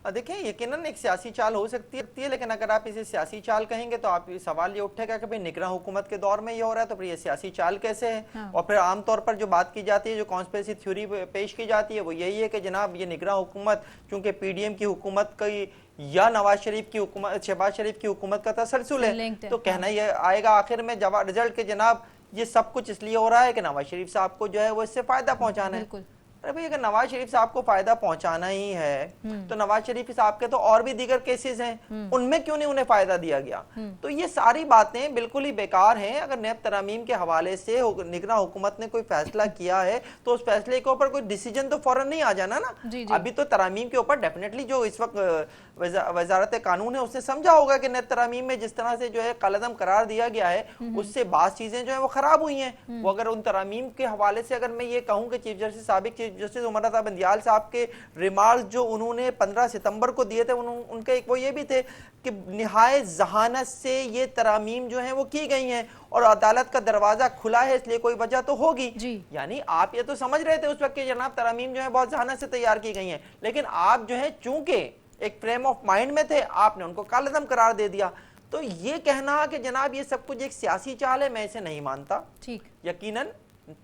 देखिए, यकीनन एक सियासी चाल हो सकती है, लेकिन अगर आप इसे सियासी चाल कहेंगे तो आप सवाल ये उठेगा कि भाई निगरान हुकूमत के दौर में ये हो रहा है तो फिर ये सियासी चाल कैसे है? हाँ। और फिर आमतौर पर जो बात की जाती है, जो कॉन्स्पिरेसी थ्योरी पेश की जाती है, वो यही है कि जनाब ये निगरान हुकूमत चूंकि पीडीएम की हुकूमत की या नवाज शरीफ की हुकूमत, शहबाज शरीफ की हुकूमत का तसलसल है, तो कहना ये आएगा आखिर में जवाब रिजल्ट के जनाब ये सब कुछ इसलिए हो रहा है कि नवाज शरीफ साहब को जो है वो इससे फायदा पहुंचाना है। अरे भाई, अगर नवाज शरीफ साहब को फायदा पहुंचाना ही है तो नवाज शरीफ साहब के तो और भी दीगर केसेस हैं, उनमें क्यों नहीं उन्हें फायदा दिया गया? तो ये सारी बातें बिल्कुल ही बेकार हैं। अगर नैब तरामीम के हवाले से निगरान हुकूमत ने कोई फैसला किया है तो उस फैसले के ऊपर कोई डिसीजन तो फौरन नहीं आ जाना ना। अभी तो तरामीम के ऊपर डेफिनेटली जो इस वक्त वजारत कानून है उसने समझा होगा कि नैब तरामीम में जिस तरह से जो है कलअदम करार दिया गया है उससे बात चीजें जो है वो खराब हुई हैं। वो अगर उन तरामीम के हवाले से अगर मैं ये कहूँ कि चीफ जस्टिस साबिक चीफ जस्टिस उमर रज़ा बंदियाल साहब के रिमार्क्स जो उन्होंने 15 सितंबर को दिए थे, उनके एक वो ये भी थे कि निहायत जहानत से ये तरामीम जो हैं वो की गई हैं और अदालत का दरवाजा खुला है इसलिए कोई वजह तो होगी। यानी आप ये तो समझ रहे थे उस वक्त कि जनाब तरामीम जो है बहुत जहानत से तैयार की गई हैं, लेकिन आप जो है चूंकि एक फ्रेम ऑफ माइंड में थे, आपने उनको कालअदम करार दे दिया। तो ये कहना कि जनाब ये सब कुछ एक सियासी चाल है, मैं इसे नहीं मानता। ठीक, यकीनन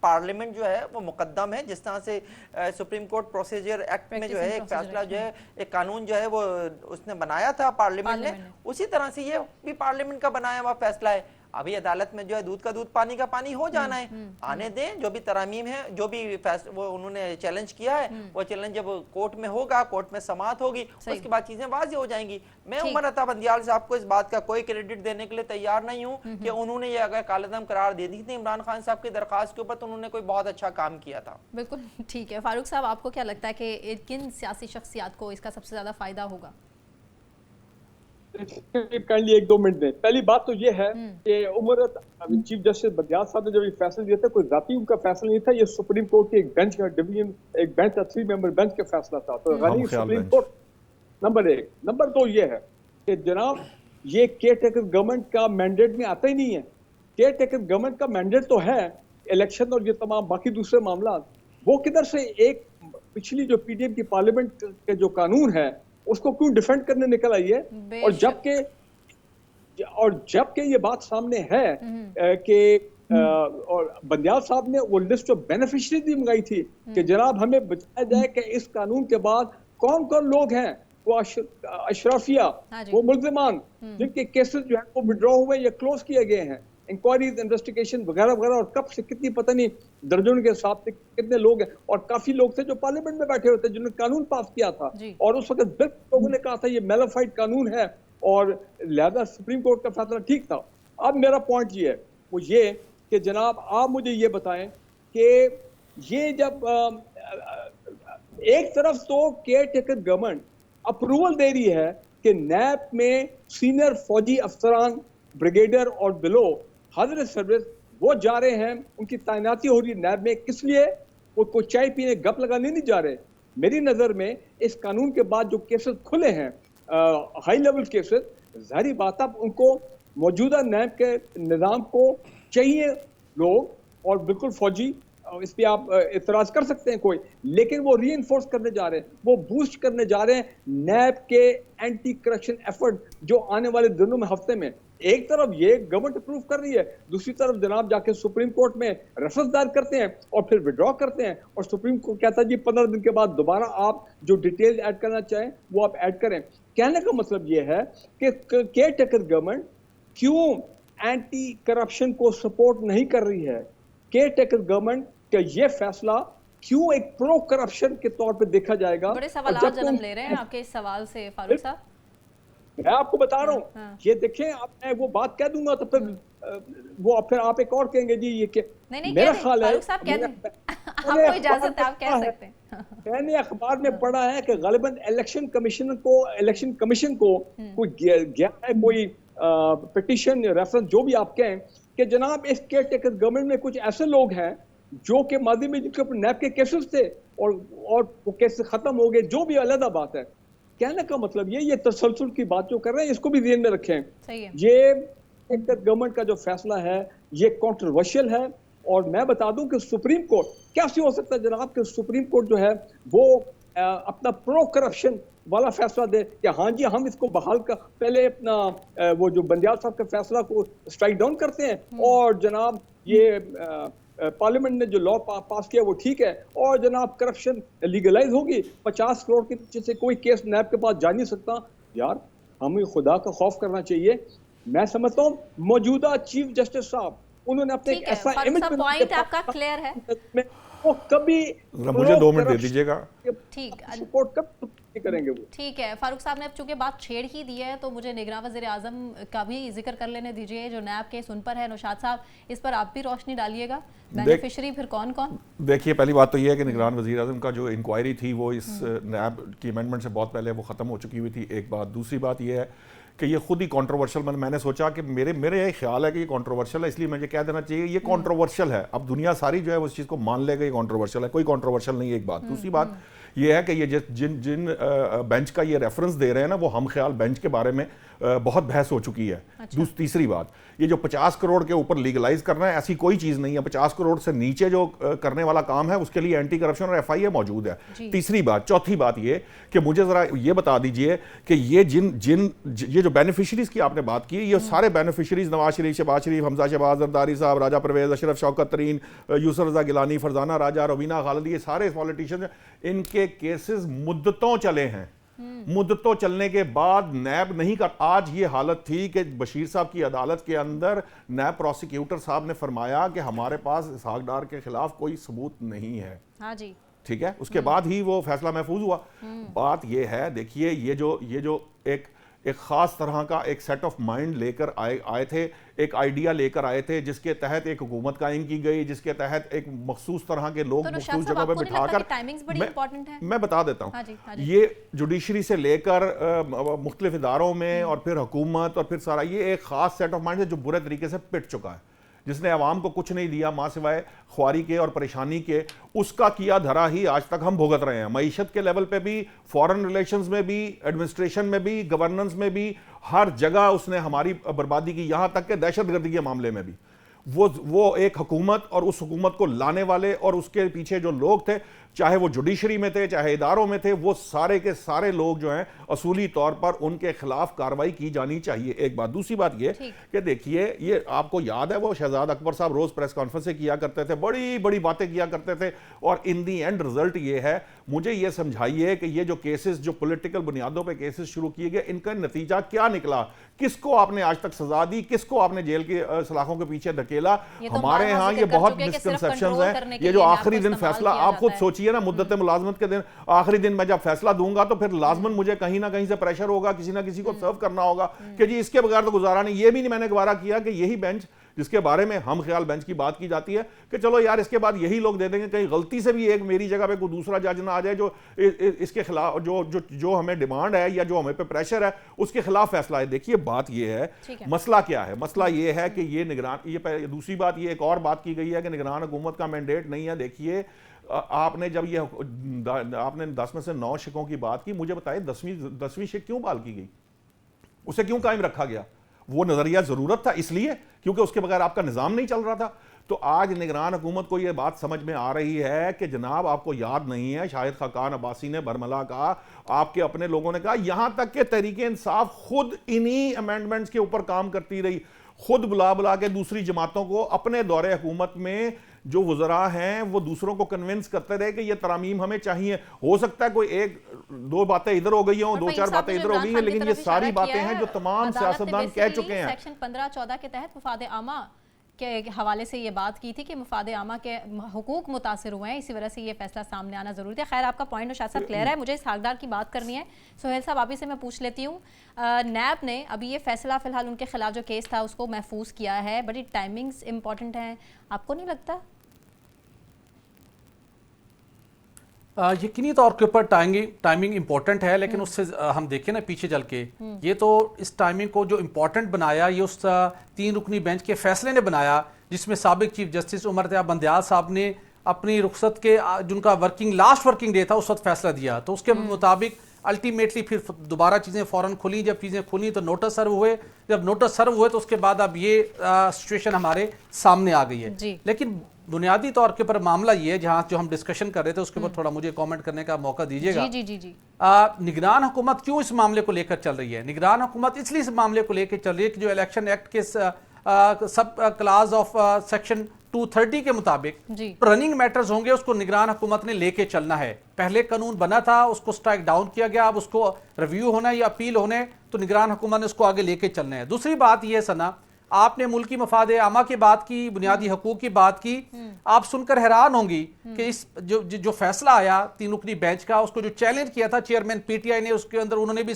पार्लियामेंट जो है वो मुकद्दम है, जिस तरह से सुप्रीम कोर्ट प्रोसीजर एक्ट में जो है एक फैसला जो है एक कानून जो है वो उसने बनाया था पार्लियामेंट ने, उसी तरह से ये भी पार्लियामेंट का बनाया हुआ फैसला है। अभी अदालत में जो है दूध का दूध पानी का पानी हो जाना है, आने दें। जो भी तरामीम है, जो भी वो उन्होंने चैलेंज किया है, वो चैलेंज जब कोर्ट में होगा, कोर्ट में समाअत होगी, उसके बाद चीजें वाज़ेह हो जाएंगी। मैं उमर अता बंदियाल साहब को इस बात का कोई क्रेडिट देने के लिए तैयार नहीं हूँ कि उन्होंने ये अगर कालअदम करार दे दी थी इमरान खान साहब की दरखास्त के ऊपर तो उन्होंने कोई बहुत अच्छा काम किया था। बिल्कुल ठीक है। फारूक साहब, आपको क्या लगता है कि किन सियासी शख्सियात को इसका सबसे ज्यादा फायदा होगा? काइंडली 1-2 मिनट दें। पहली बात तो ये है कि चीफ जस्टिस बंदियाल साहब ने जब ये फैसला दिया था, कोई जाती उनका फैसला नहीं था, ये सुप्रीम कोर्ट के एक बेंच का डिवीजन, एक बेंच था, 3 मेंबर बेंच का फैसला था। तो गनी सुप्रीम कोर्ट नंबर 1। नंबर 2 ये है कि जनाब ये केयर टेकर गवर्नमेंट का मैंडेट में आता ही नहीं है। केयर टेकर गवर्नमेंट का मैंडेट तो है इलेक्शन और ये तमाम बाकी दूसरे मामला, वो किधर से एक पिछली जो पीडीएम की पार्लियामेंट के जो कानून है उसको क्यों डिफेंड करने निकल आई है? और जबकि ये बात सामने है कि और बंदियाल साहब ने वो लिस्ट ऑफ बेनिफिशियरी मंगाई थी कि जनाब हमें बताया जाए कि इस कानून के बाद कौन कौन लोग हैं वो अशराफिया, वो मुल्जिमान जिनके केसेस जो है वो विड्रॉ हुए या क्लोज किए गए हैं, इंक्वायरीज, इन्वेस्टिगेशन वगैरह वगैरह, और कब से कितनी पता नहीं दर्जनों के हिसाब से कितने लोग हैं। और काफी लोग थे जो पार्लियामेंट में बैठे होते जिन्होंने कानून पास किया था और उस वक्त बिल्कुल लोगों ने कहा था ये मेलाफाइड कानून है और लिहाजा सुप्रीम कोर्ट का फैसला ठीक था। अब मेरा पॉइंट ये है वो ये कि जनाब आप मुझे ये बताएं कि ये जब एक तरफ तो केयर टेकर गवर्नमेंट अप्रूवल दे रही है कि नैब में सीनियर फौजी अफसरान, ब्रिगेडियर और बिलो हाजिर सर्विस वो जा रहे हैं, उनकी तैनाती हो रही है नैब में। किस लिए? वो कोई चाय पीने गप लगाने नहीं जा रहे, मेरी नज़र में इस कानून के बाद जो केसेस खुले हैं, हाई लेवल केसेस, जाहिर बात है उनको मौजूदा नैब के निज़ाम को चाहिए लोग, और बिल्कुल फौजी, इस पे आप इतराज कर सकते हैं कोई, लेकिन वो रीइंफोर्स करने जा रहे हैं, वो बूस्ट करने जा रहे हैं नैब के एंटी करप्शन एफर्ट जो आने वाले दिनों में, हफ्ते में। एक तरफ ये गवर्नमेंट अप्रूव कर रही है, दूसरी तरफ जनाब जाके सुप्रीम कोर्ट में रेफरेंस दायर करते हैं और फिर विड्रॉ करते हैं, और सुप्रीम कोर्ट कहता है जी 15 दिन के बाद दोबारा आप जो डिटेल ऐड करना चाहें वो आप ऐड करें। कहने का मतलब ये है कि केयर टेकर गवर्नमेंट क्यों एंटी करप्शन को सपोर्ट नहीं कर रही है? केयर टेकर गवर्नमेंट का ये फैसला क्यों एक प्रो करप्शन के तौर पे देखा जाएगा? बड़े सवाल जन्म ले रहे हैं आपके इस सवाल से फारूक साहब। मैं आपको बता रहा हूँ, ये देखें, आप मैं वो बात कह दूंगा तो फिर आप एक और कहेंगे जी ये क्या। नहीं, मेरा ख्याल है, आपको इजाजत है, आप कह सकते हैं। मैंने अखबार में पढ़ा है कि गालिबन इलेक्शन कमीशन को कोई गया है, कोई पिटीशन, रेफरेंस, जो भी आप कहें, कि जनाब इस केयर टेकर गवर्नमेंट में कुछ ऐसे लोग हैं जो कि मादी में जिनके ऊपर नैब के केसेस थे और वो केसेस खत्म हो गए, जो भी अलग बात है। कहने का मतलब ये तसलसल की बात जो कर रहे हैं इसको भी ध्यान में रखें। सही है। ये गवर्नमेंट का जो फैसला है ये कंट्रोवर्शियल है, और मैं बता दूं कि सुप्रीम कोर्ट कैसे हो सकता है जनाब कि सुप्रीम कोर्ट जो है वो अपना प्रो करप्शन वाला फैसला दे कि हाँ जी हम इसको बहाल कर, पहले अपना वो जो बंदियाल साहब के फैसला को स्ट्राइक डाउन करते हैं, और जनाब ये पार्लियामेंट ने जो लॉ पास किया वो ठीक है, और जनाब करप्शन लीगलाइज होगी, 50 करोड़ के पीछे से कोई केस नैब के पास जा नहीं सकता। यार हमें खुदा का खौफ करना चाहिए। मैं समझता हूँ मौजूदा चीफ जस्टिस साहब, उन्होंने अपने ऐसा इमेज पॉइंट आपका क्लियर है, वो कभी मुझे 2 मिनट दे दीजिएगा। ठीक, सपोर्ट कब करेंगे वो? ठीक है फारूक साहब ने अब चूंकि बात छेड़ ही दी है तो मुझे निगरान वज़ीर आज़म का भी जिक्र कर लेने दीजिए, जो नैब केस उन पर है। नौशाद साहब, इस पर आप भी रोशनी डालिएगा, बेनिफिशरी फिर कौन कौन? देखिए, पहली बात तो ये है कि निगरान वज़ीर आज़म का जो इंक्वायरी थी वो इस नैब की अमेंडमेंट से बहुत पहले वो ख़त्म हो चुकी हुई थी, एक बात। दूसरी बात ये है कि ये खुद ही कंट्रोवर्शियल, मैंने सोचा कि मेरे ये ख्याल है कि ये कंट्रोवर्शियल है, इसलिए मुझे कह देना चाहिए ये कंट्रोवर्शियल है। अब दुनिया सारी जो है उस चीज़ को मान लेगा ये कंट्रोवर्शियल है, कोई कंट्रोवर्शियल नहीं है, एक बात। दूसरी बात ये है कि ये जिन बेंच का ये रेफरेंस दे रहे हैं ना, वो हम ख्याल बेंच के बारे में बहुत बहस हो चुकी है। अच्छा। तीसरी बात, ये जो 50 करोड़ के ऊपर लीगलाइज करना है, ऐसी कोई चीज़ नहीं है। 50 करोड़ से नीचे जो करने वाला काम है उसके लिए एंटी करप्शन और FIA मौजूद है। तीसरी बात, चौथी बात ये कि मुझे ज़रा ये बता दीजिए कि ये ये जो बेनिफिशरीज की आपने बात की, ये सारे बेनिफिशरीज नवाज शरीफ, शहबाज शरीफ, हमजा शहबाज, जरदारी साहब, राजा परवेज, अशरफ शौकत तरीन, यूसुफ रजा गिलानी, फरजाना राजा, रवीना खालिद, ये सारे पॉलिटिशियन, इनके केसेस मुद्दतों चले हैं। मुद्दतों चलने के बाद नैब नहीं कर, आज ये हालत थी कि बशीर साहब की अदालत के अंदर नैब प्रोसिक्यूटर साहब ने फरमाया कि हमारे पास इसहाक डार के खिलाफ कोई सबूत नहीं है। हाँ जी, ठीक है, उसके बाद ही वो फैसला महफूज हुआ। बात ये है, देखिए, ये जो एक खास तरह का एक सेट ऑफ माइंड लेकर आए थे, एक आइडिया लेकर आए थे, जिसके तहत एक हुकूमत कायम की गई, जिसके तहत एक मखसूस तरह के लोग मखसूस जगह पे बिठाकर, मैं बता देता हूँ, ये जुडिशरी से लेकर मुख्तलिफ इदारों में और फिर हुकूमत और फिर सारा, ये एक खास सेट ऑफ माइंड है जो बुरे तरीके से पिट चुका है, जिसने अवाम को कुछ नहीं दिया मां सिवाय ख्वारी के और परेशानी के। उसका किया धरा ही आज तक हम भुगत रहे हैं, मईशत के लेवल पे भी, फॉरेन रिलेशंस में भी, एडमिनिस्ट्रेशन में भी, गवर्नेंस में भी, हर जगह उसने हमारी बर्बादी की, यहां तक के दहशतगर्दी के मामले में भी। वो एक हुकूमत और उस हुकूमत को लाने वाले और उसके पीछे जो लोग थे, चाहे वो जुडिशरी में थे, चाहे इदारों में थे, वो सारे के सारे लोग जो हैं असूली तौर पर उनके खिलाफ कार्रवाई की जानी चाहिए, एक बात। दूसरी बात ये कि देखिए, ये आपको याद है वो शहजाद अकबर साहब रोज प्रेस कॉन्फ्रेंस किया करते थे, बड़ी बड़ी बातें किया करते थे, और इन दी एंड रिजल्ट ये है, मुझे ये समझाइए कि ये जो केसेस, जो पॉलिटिकल बुनियादों पे केसेस शुरू किए गए, इनका नतीजा क्या निकला? किसको आपने आज तक सजा दी? किसको आपने जेल की सलाखों के पीछे धकेला? हमारे यहाँ ये बहुत मिसकंसेप्शंस हैं। ये जो आखिरी दिन फैसला, आप खुद सोचिए ना, मुद्दत मुलाजमत के दिन, आखिरी दिन मैं जब फैसला दूंगा तो फिर लाजमन मुझे कहीं ना कहीं से प्रेशर होगा, किसी ना किसी को सर्व करना होगा कि जी इसके बगैर तो गुजारा नहीं। ये भी नहीं मैंने गवारा किया कि यही बेंच जिसके बारे में हम ख्याल बेंच की बात की जाती है कि चलो यार इसके बाद यही लोग दे देंगे, कहीं गलती से भी एक मेरी जगह पे कोई दूसरा जज ना आ जाए जो इसके खिलाफ जो हमें डिमांड है या जो हमें पे प्रेशर है उसके खिलाफ फैसला है। देखिए बात ये है, मसला क्या है? मसला ये है कि ये निगरान, ये दूसरी बात, ये एक और बात की गई है कि निगरान हुकूमत का मैंडेट नहीं है। देखिए आपने जब ये आपने 10 में से 9 शिकों की बात की, मुझे बताएं 10वीं शिक क्यों बहाल की गई, उसे क्यों कायम रखा गया? वो नजरिया जरूरत था इसलिए क्योंकि उसके बगैर आपका निजाम नहीं चल रहा था। तो आज निगरान हुकूमत को यह बात समझ में आ रही है कि जनाब आपको याद नहीं है, शाहिद खाकान अब्बासी ने बरमला कहा, आपके अपने लोगों ने कहा, यहां तक कि तहरीक इंसाफ खुद इन्हीं अमेंडमेंट्स के ऊपर काम करती रही, खुद बुला बुला के दूसरी जमातों को अपने दौरे हुकूमत में जो वज़रा हैं वो दूसरों को कन्विंस करते रहे कि ये तरामीम हमें चाहिए। हो सकता है कोई एक दो बातें इधर हो गई हों, दो चार बातें इधर हो गई हैं, लेकिन ये सारी बातें हैं जो तमाम सियासतदान कह चुके हैं। सेक्शन 15-14 के तहत मुफाद आमा के हवाले से ये बात की थी कि मुफाद आमा के हुकूक मुतासर हुए हैं, इसी वजह से ये फैसला सामने आना जरूरी था। खैर, आपका पॉइंट शायद साहब क्लियर है। मुझे इस हकदार की बात करनी है। सोहेल साहब, आप ही से मैं पूछ लेती हूँ, नैब ने अभी ये फैसला फिलहाल उनके खिलाफ जो केस था उसको महफूज किया है, बड़ी टाइमिंग्स इंपॉर्टेंट हैं, आपको नहीं लगता? यकीनी तौर के ऊपर टाइमिंग इंपॉर्टेंट है, लेकिन उससे हम देखें ना पीछे चल के, ये तो इस टाइमिंग को जो इंपॉर्टेंट बनाया ये उस 3 रुकनी बेंच के फैसले ने बनाया, जिसमें साबिक चीफ जस्टिस उमर तैयब बंदयाल साहब ने अपनी रुखसत के जिनका लास्ट वर्किंग डे था उस वक्त फैसला दिया। तो उसके मुताबिक अल्टीमेटली फिर दोबारा चीज़ें फ़ौरन खुली, जब चीज़ें खुली तो नोटिस सर्व हुए, जब नोटिस सर्व हुए तो उसके बाद अब ये सिचुएशन हमारे सामने आ गई है। लेकिन बुनियादी तौर के ऊपर मामला ये है, जहाँ जो हम डिस्कशन कर रहे थे उसके ऊपर थोड़ा मुझे कमेंट करने का मौका दीजिएगा। जी जी जी। निगरान हुकूमत क्यों इस मामले को लेकर चल रही है? निगरान हुकूमत इसलिए इस मामले को लेकर चल रही है कि जो इलेक्शन एक्ट के सब क्लास ऑफ सेक्शन 230 के मुताबिक रनिंग मैटर्स होंगे, उसको निगरान हुकूमत ने लेके चलना है। पहले कानून बना था, उसको स्ट्राइक डाउन किया गया, अब उसको रिव्यू होना है या अपील होने, तो निगरान हुकूमत ने उसको आगे लेके चलना है। दूसरी बात यह सना, आपने मुल्की मफाद आमा की बात की, बुनियादी हकूक की बात की, आप सुनकर हैरान होंगी कि इस जो फैसला आया 3 रुकनी बेंच का, उसको जो चैलेंज किया था चेयरमैन पीटीआई ने, उसके अंदर उन्होंने भी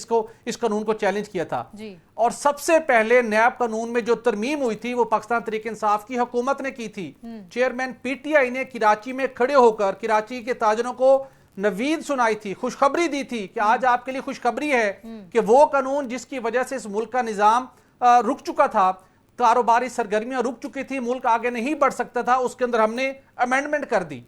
इस कानून को चैलेंज किया था जी। और सबसे पहले नैब कानून में जो तरमीम हुई थी वो पाकिस्तान तहरीक इंसाफ की हुकूमत ने की थी। चेयरमैन पीटीआई ने कराची में खड़े होकर कराची के ताजरों को नवीद सुनाई थी, खुशखबरी दी थी कि आज आपके लिए खुशखबरी है कि वो कानून जिसकी वजह से इस मुल्क का निजाम रुक चुका था, कारोबारी सरगर्मियां रुक चुकी थी, मुल्क आगे नहीं बढ़ सकता था, उसके अंदर हमने अमेंडमेंट कर दी।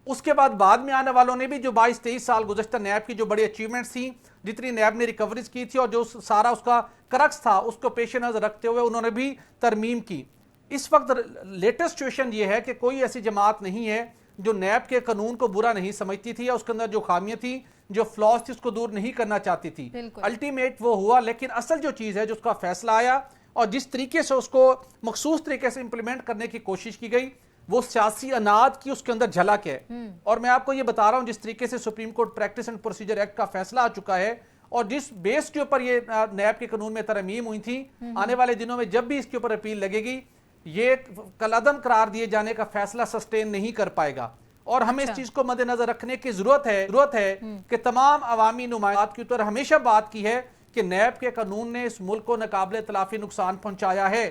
उसके बाद में आने वालों ने भी जो 22-23 साल गुज़श्ता नैब की जो बड़ी अचीवमेंट्स थी, जितनी नैब ने रिकवरीज की थी और जो सारा उसका क्रक्स था उसको पेश नजर रखते हुए उन्होंने भी तरमीम की। इस वक्त लेटेस्ट सिचुएशन ये है कि कोई ऐसी जमात नहीं है जो नैब के कानून को बुरा नहीं समझती थी या उसके अंदर जो खामियां थी, जो फ्लॉज थी, उसको दूर नहीं करना चाहती थी। अल्टीमेट वो हुआ, लेकिन असल जो चीज़ है, जो उसका फैसला आया और जिस तरीके से उसको मखसूस तरीके से इंप्लीमेंट करने की कोशिश की गई, वो सियासी अनाद की उसके अंदर झलक है। और मैं आपको ये बता रहा हूं, जिस तरीके से supreme court practice and procedure act का फैसला आ चुका है और जिस बेस के ऊपर ये नैब के कानून में तरमीम हुई थी, आने वाले दिनों में जब भी इसके ऊपर अपील लगेगी, ये कलअदम करार दिए जाने का फैसला सस्टेन नहीं कर पाएगा। और हमें इस चीज को मद्देनजर रखने की जरूरत है कि तमाम अवामी नुमाइंदों के ऊपर हमेशा बात की है कि नैब के कानून ने इस मुल्क को नाकाबिले तलाफी नुकसान पहुंचाया है,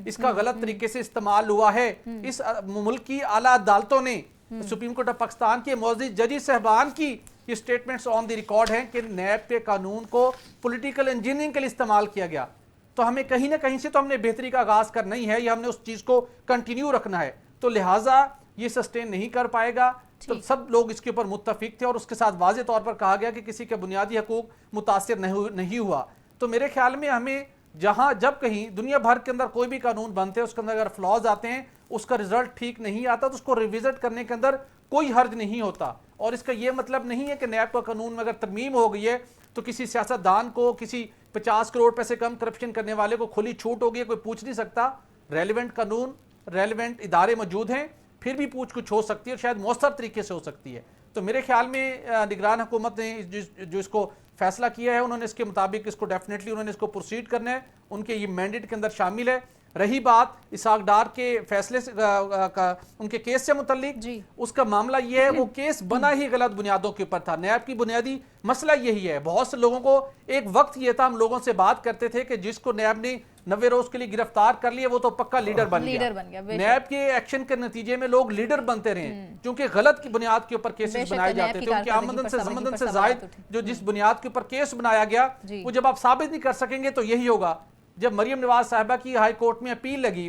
इसका गलत तरीके से इस्तेमाल हुआ है। इस मुल्क की आला अदालतों ने, सुप्रीम कोर्ट ऑफ पाकिस्तान के मौजूद जजी साहबान की ये स्टेटमेंट्स ऑन द रिकॉर्ड हैं कि नैब के कानून को पॉलिटिकल इंजीनियरिंग के लिए इस्तेमाल किया गया। तो हमें कहीं ना कहीं से तो हमने बेहतरी का आगाज करना ही है, या हमने उस चीज को कंटिन्यू रखना है। तो लिहाजा ये सस्टेन नहीं कर पाएगा। तो सब लोग इसके ऊपर मुत्तफिक थे और उसके साथ वाज़े तौर पर कहा गया कि किसी के बुनियादी हकूक मुतासिर नहीं हुआ। तो मेरे ख्याल में हमें जब कहीं दुनिया भर के अंदर कोई भी कानून बनते हैं, उसके अंदर अगर फ्लॉज आते हैं, उसका रिजल्ट ठीक नहीं आता, तो उसको रिविजिट करने के अंदर कोई हर्ज नहीं होता। और इसका यह मतलब नहीं है कि नैब का कानून में अगर तरमीम हो गई है तो किसी सियासतदान को, किसी 50 करोड़ पैसे कम करप्शन करने वाले को खुली छूट होगी, कोई पूछ नहीं सकता। रेलिवेंट कानून, रेलिवेंट इदारे मौजूद हैं, फिर भी पूछ कुछ हो सकती है और शायद मौसर तरीके से हो सकती है। तो मेरे ख्याल में निगरान हुकूमत ने जो इसको फैसला किया है, उन्होंने इसके मुताबिक इसको डेफिनेटली उन्होंने इसको प्रोसीड करना है, उनके ये मैंडेट के अंदर शामिल है। रही बात इसहाक डार के फैसले से उनके केस से मुतल्लिक, उसका मामला ये है वो केस बना ही गलत बुनियादों के ऊपर था। नैब की बुनियादी मसला यही है। बहुत से लोगों को एक वक्त ये था, हम लोगों से बात करते थे कि जिसको नैब ने 90 रोज के लिए गिरफ्तार कर लिया वो तो पक्का लीडर बन गया। नैब के एक्शन के नतीजे में लोग लीडर बनते रहे, क्योंकि गलत की बुनियाद के ऊपर केसेस बनाए जाते थे। उनकी आमदन से जायद जो जिस बुनियाद के ऊपर केस बनाया गया, वो जब आप साबित नहीं कर सकेंगे तो यही होगा। जब मरियम नवाज साहिबा की हाई कोर्ट में अपील लगी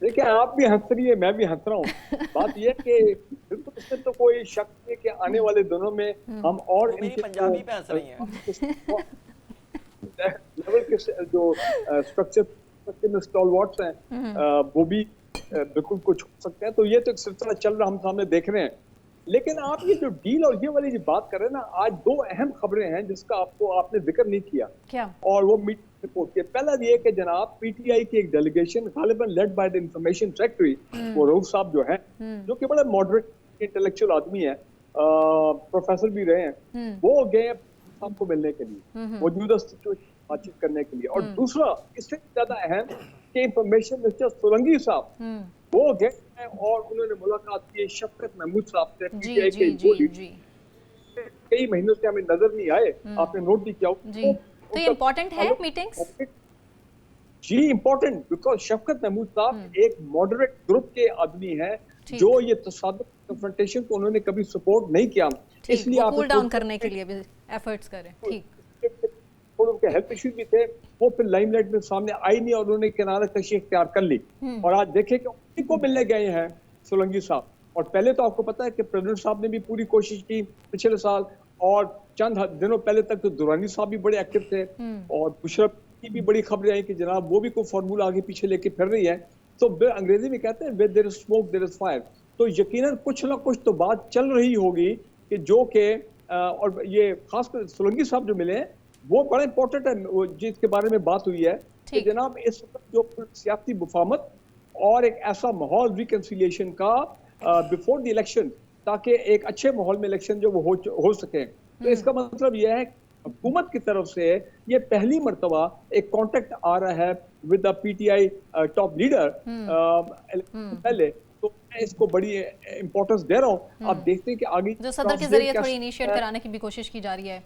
देखिए, आप भी हंस रही है, मैं भी हंस रहा हूँ। बात यह है कि बिल्कुल इसमें तो कोई शक नहीं है कि आने वाले दिनों में हम और वो मेरी इनके पंजाबी पे हंस रही हैं। लेवल के जो स्ट्रक्चर में स्टॉलवर्ट्स हैं, वो भी बिल्कुल कुछ हो सकते हैं। तो ये तो एक सिलसिला चल रहा, हम सामने देख रहे हैं। लेकिन आप ये जो डील और ये वाली जो बात कर रहे हैं ना, आज दो अहम खबरें हैं जिसका आपने जिक्र नहीं किया। क्या? और वो मीडिया रिपोर्ट की। पहला ये कि जनाब पीटीआई की एक डेलीगेशन गालिबन led by the information secretary, वो रऊफ साहब जो हैं, जो कि बड़े मॉडरेट इंटेलेक्चुअल आदमी हैं, प्रोफेसर भी रहे हैं, वो गए साहब को मिलने के लिए, मौजूदा सिचुएशन बातचीत करने के लिए। और दूसरा इससे ज्यादा अहम कि इंफॉर्मेशन मिनिस्टर सोलंकी साहब वो गए हैं और उन्होंने मुलाकात की शफकत महमूद साहब से, पीटीआई के वो लीडर कई महीनों से हमें नजर नहीं आए, आपने नोट भी किया। तो ये इम्पोर्टेंट है मीटिंग्स? जी इम्पोर्टेंट, बिकॉज शफकत महमूद साहब एक मॉडरेट ग्रुप के आदमी हैं जो ये तसादुम कन्फ्रंटेशन को उन्होंने कभी सपोर्ट नहीं किया, इसलिए आप कूल डाउन करने के लिए भी एफर्ट्स करें। ठीक, थोड़े उनके हेल्थ इश्यूज भी थे, वो फिर लाइमलाइट में सामने आई नहीं और उन्होंने किनारा कशी इख्तियार कर ली। और आज देखें कि उन्हीं को मिलने गए हैं सोलंकी साहब। और पहले तो आपको पता है कि प्रेसिडेंट साहब ने भी पूरी कोशिश की पिछले साल, और चंद दिनों पहले तक तो दुरानी साहब भी बड़े एक्टिव थे, और मुशर्रफ की भी बड़ी खबरें आई कि जनाब वो भी कोई फार्मूला आगे पीछे लेके फिर रही है। तो अंग्रेजी में कहते हैं where there is smoke there is fire। तो यकीनन कुछ ना कुछ तो बात चल रही होगी कि जो के और ये खासकर सोलंकी साहब जो मिले हैं वो बड़ा इंपॉर्टेंट है, जिसके बारे में बात हुई है कि जनाब इस वक्त जो सियासी मुफाहमत और एक ऐसा माहौल रिकंसिलिएशन का बिफोर द इलेक्शन, ताकि एक अच्छे माहौल में इलेक्शन जो वो हो सके। तो इसका मतलब यह है हुकूमत की तरफ से ये पहली मर्तबा एक कॉन्टेक्ट आ रहा है with the PTI top leader पहले, तो मैं इसको बड़ी इंपॉर्टेंस दे रहा हूँ। आप देखते हैं कि आगे जो सदर के जरिए थोड़ी इनिशिएट कराने की भी कोशिश की जा रही है।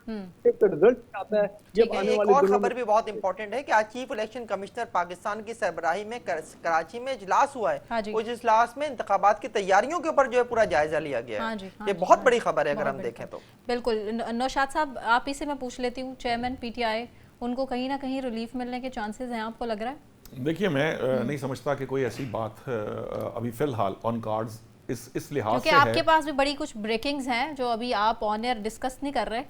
रिजल्ट आता है जब आने वाले और खबर भी बहुत इंपॉर्टेंट है कि आज चीफ इलेक्शन कमिश्नर पाकिस्तान की सरबराही में कराची में इजलास हुआ है। उस इजलास में इंतखाबात की तैयारियों के ऊपर जो है पूरा जायजा लिया गया है। ये बहुत बड़ी खबर है अगर हम देखें तो। बिल्कुल। नौशाद साहब, आप ही से मैं पूछ लेती हूँ, चेयरमैन पीटीआई, उनको कहीं ना कहीं रिलीफ मिलने के चांसेस हैं, आपको लग रहा है? देखिए, मैं नहीं समझता कि कोई ऐसी बात अभी फिलहाल ऑन कार्ड्स इस लिहाज से है, क्योंकि आपके पास भी बड़ी कुछ ब्रेकिंग्स हैं जो अभी आप ऑन एयर डिस्कस नहीं कर रहे,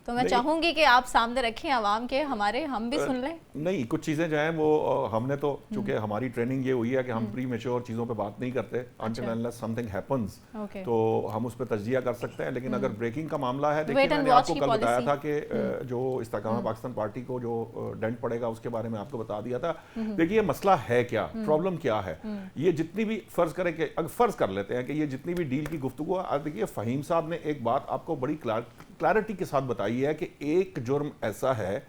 तो मैं चाहूंगी कि आप सामने रखें आवाम के, हमारे हम भी सुन लें। नहीं, कुछ चीज़ें जो हैं वो हमने तो चूंकि हमारी ट्रेनिंग ये हुई है कि हम प्री मैच्योर चीज़ों पे बात नहीं करते, अनटिल अनलेस समथिंग हैपेंस तो हम उस पर तज्जिया कर सकते हैं। लेकिन अगर ब्रेकिंग का मामला है, देखिए मैंने आपको कल बताया था कि जो इस्तेकाम पाकिस्तान पार्टी को जो डेंट पड़ेगा उसके बारे में आपको बता दिया था। देखिए मसला है क्या, प्रॉब्लम क्या है, ये जितनी भी फर्ज करें कि अगर फर्ज कर लेते हैं कि ये जितनी भी डील की गुफ्तगू, देखिए फ़हीम साहब ने एक बात आपको बड़ी क्लैरिटी के साथ बताई है कि एक जुर्म ऐसा है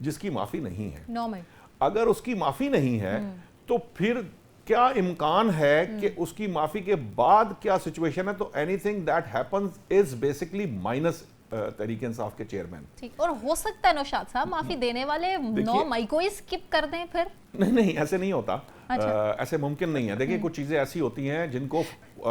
जिसकी माफी नहीं है। अगर उसकी माफी नहीं है तो फिर क्या इम्कान है कि उसकी माफी के बाद क्या सिचुएशन है। तो anything that happens is basically minus Tehreek Insaf के चेयरमैन। ठीक, और हो सकता है नौशाद साहब माफी देने वाले 9 मई को ही स्किप कर दें फिर? नहीं, ऐसे नहीं होता। ऐसे मुमकिन नहीं है। देखिए कुछ चीजें ऐसी होती हैं जिनको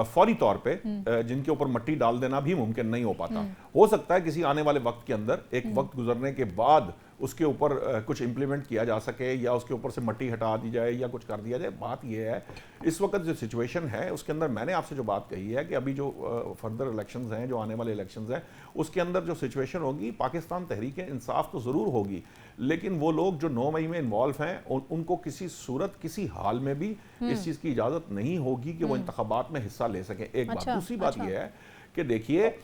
फौरी तौर पे जिनके ऊपर मट्टी डाल देना भी मुमकिन नहीं हो पाता। हो सकता है किसी आने वाले वक्त के अंदर, एक वक्त गुजरने के बाद उसके ऊपर कुछ इंप्लीमेंट किया जा सके या उसके ऊपर से मट्टी हटा दी जाए या कुछ कर दिया जाए। बात यह है इस वक्त जो सिचुएशन है उसके अंदर मैंने आपसे जो बात कही है कि अभी जो फर्दर इलेक्शंस हैं, जो आने वाले इलेक्शंस हैं, उसके अंदर जो सिचुएशन होगी पाकिस्तान तहरीक इंसाफ तो ज़रूर होगी, लेकिन वो लोग जो 9 मई में इन्वॉल्व हैं उनको किसी सूरत किसी हाल में भी इस चीज़ की इजाज़त नहीं होगी कि वो इंतखाबात में हिस्सा ले सकें। एक बात। दूसरी बात यह है कि देखिए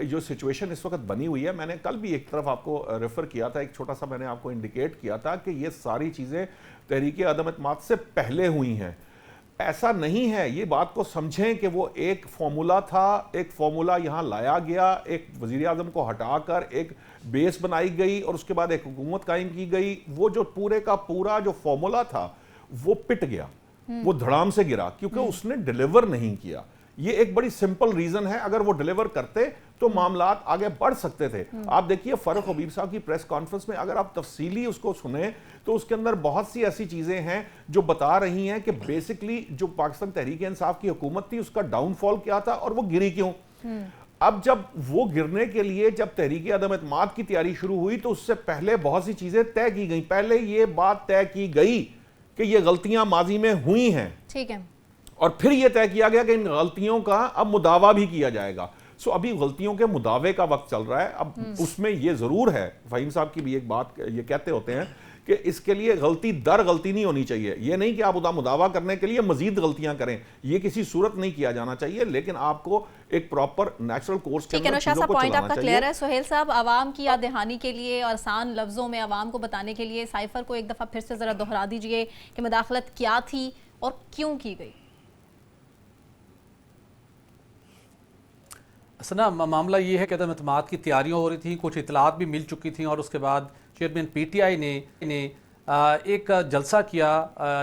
जो सिचुएशन इस वक्त बनी हुई है, मैंने कल भी एक तरफ आपको रेफर किया था, एक छोटा सा मैंने आपको इंडिकेट किया था कि ये सारी चीज़ें तहरीक अदम एतमाद से पहले हुई हैं। ऐसा नहीं है, ये बात को समझें कि वो एक फॉर्मूला था, एक फॉर्मूला यहाँ लाया गया, एक वज़ीर आज़म को हटाकर एक बेस बनाई गई और उसके बाद एक हुकूमत कायम की गई। वो जो पूरे का पूरा जो फॉर्मूला था वो पिट गया, वो धड़ाम से गिरा क्योंकि उसने डिलीवर नहीं किया। ये एक बड़ी सिंपल रीजन है, अगर वो डिलीवर करते तो मामलात आगे बढ़ सकते थे। आप देखिए फारूक हबीब साहब की प्रेस कॉन्फ्रेंस में अगर आप तफसीली उसको सुने तो उसके अंदर बहुत सी ऐसी चीजें हैं जो बता रही हैं कि बेसिकली जो पाकिस्तान तहरीक इंसाफ की हुकूमत थी उसका डाउनफॉल क्या था और वो गिरी क्यों। अब जब वो गिरने के लिए जब तहरीक अदम एतमाद की तैयारी शुरू हुई तो उससे पहले बहुत सी चीजें तय की गई। पहले ये बात तय की गई कि ये गलतियां माजी में हुई हैं, ठीक है, और फिर ये तय किया गया कि इन गलतियों का अब मुदावा भी किया जाएगा। सो अभी गलतियों के मुदावे का वक्त चल रहा है। अब उसमें ये जरूर है, फहीम साहब की भी एक बात ये कहते होते हैं कि इसके लिए गलती दर गलती नहीं होनी चाहिए। ये नहीं कि आप उदा मुदावा करने के लिए मजीद गलतियां करें, ये किसी सूरत नहीं किया जाना चाहिए, लेकिन आपको एक प्रॉपर नेचुरल कोर्स के ठीक है। अंदर नौशाद चीजों साहब, को पॉइंट चलाना आपका चाहिए। क्लियर है। सोहेल साहब, आवाम की याद दहानी के लिए और आसान लफ्जों में आवाम को बताने के लिए साइफर को एक दफा फिर से जरा दोहरा दीजिए कि मुदाखलत क्या थी और क्यों की गई। सना, मामला ये है कि अदम-ए-एतमाद की तैयारियां हो रही थी, कुछ इतलात भी मिल चुकी थी, और उसके बाद चेयरमैन पीटीआई ने एक जलसा किया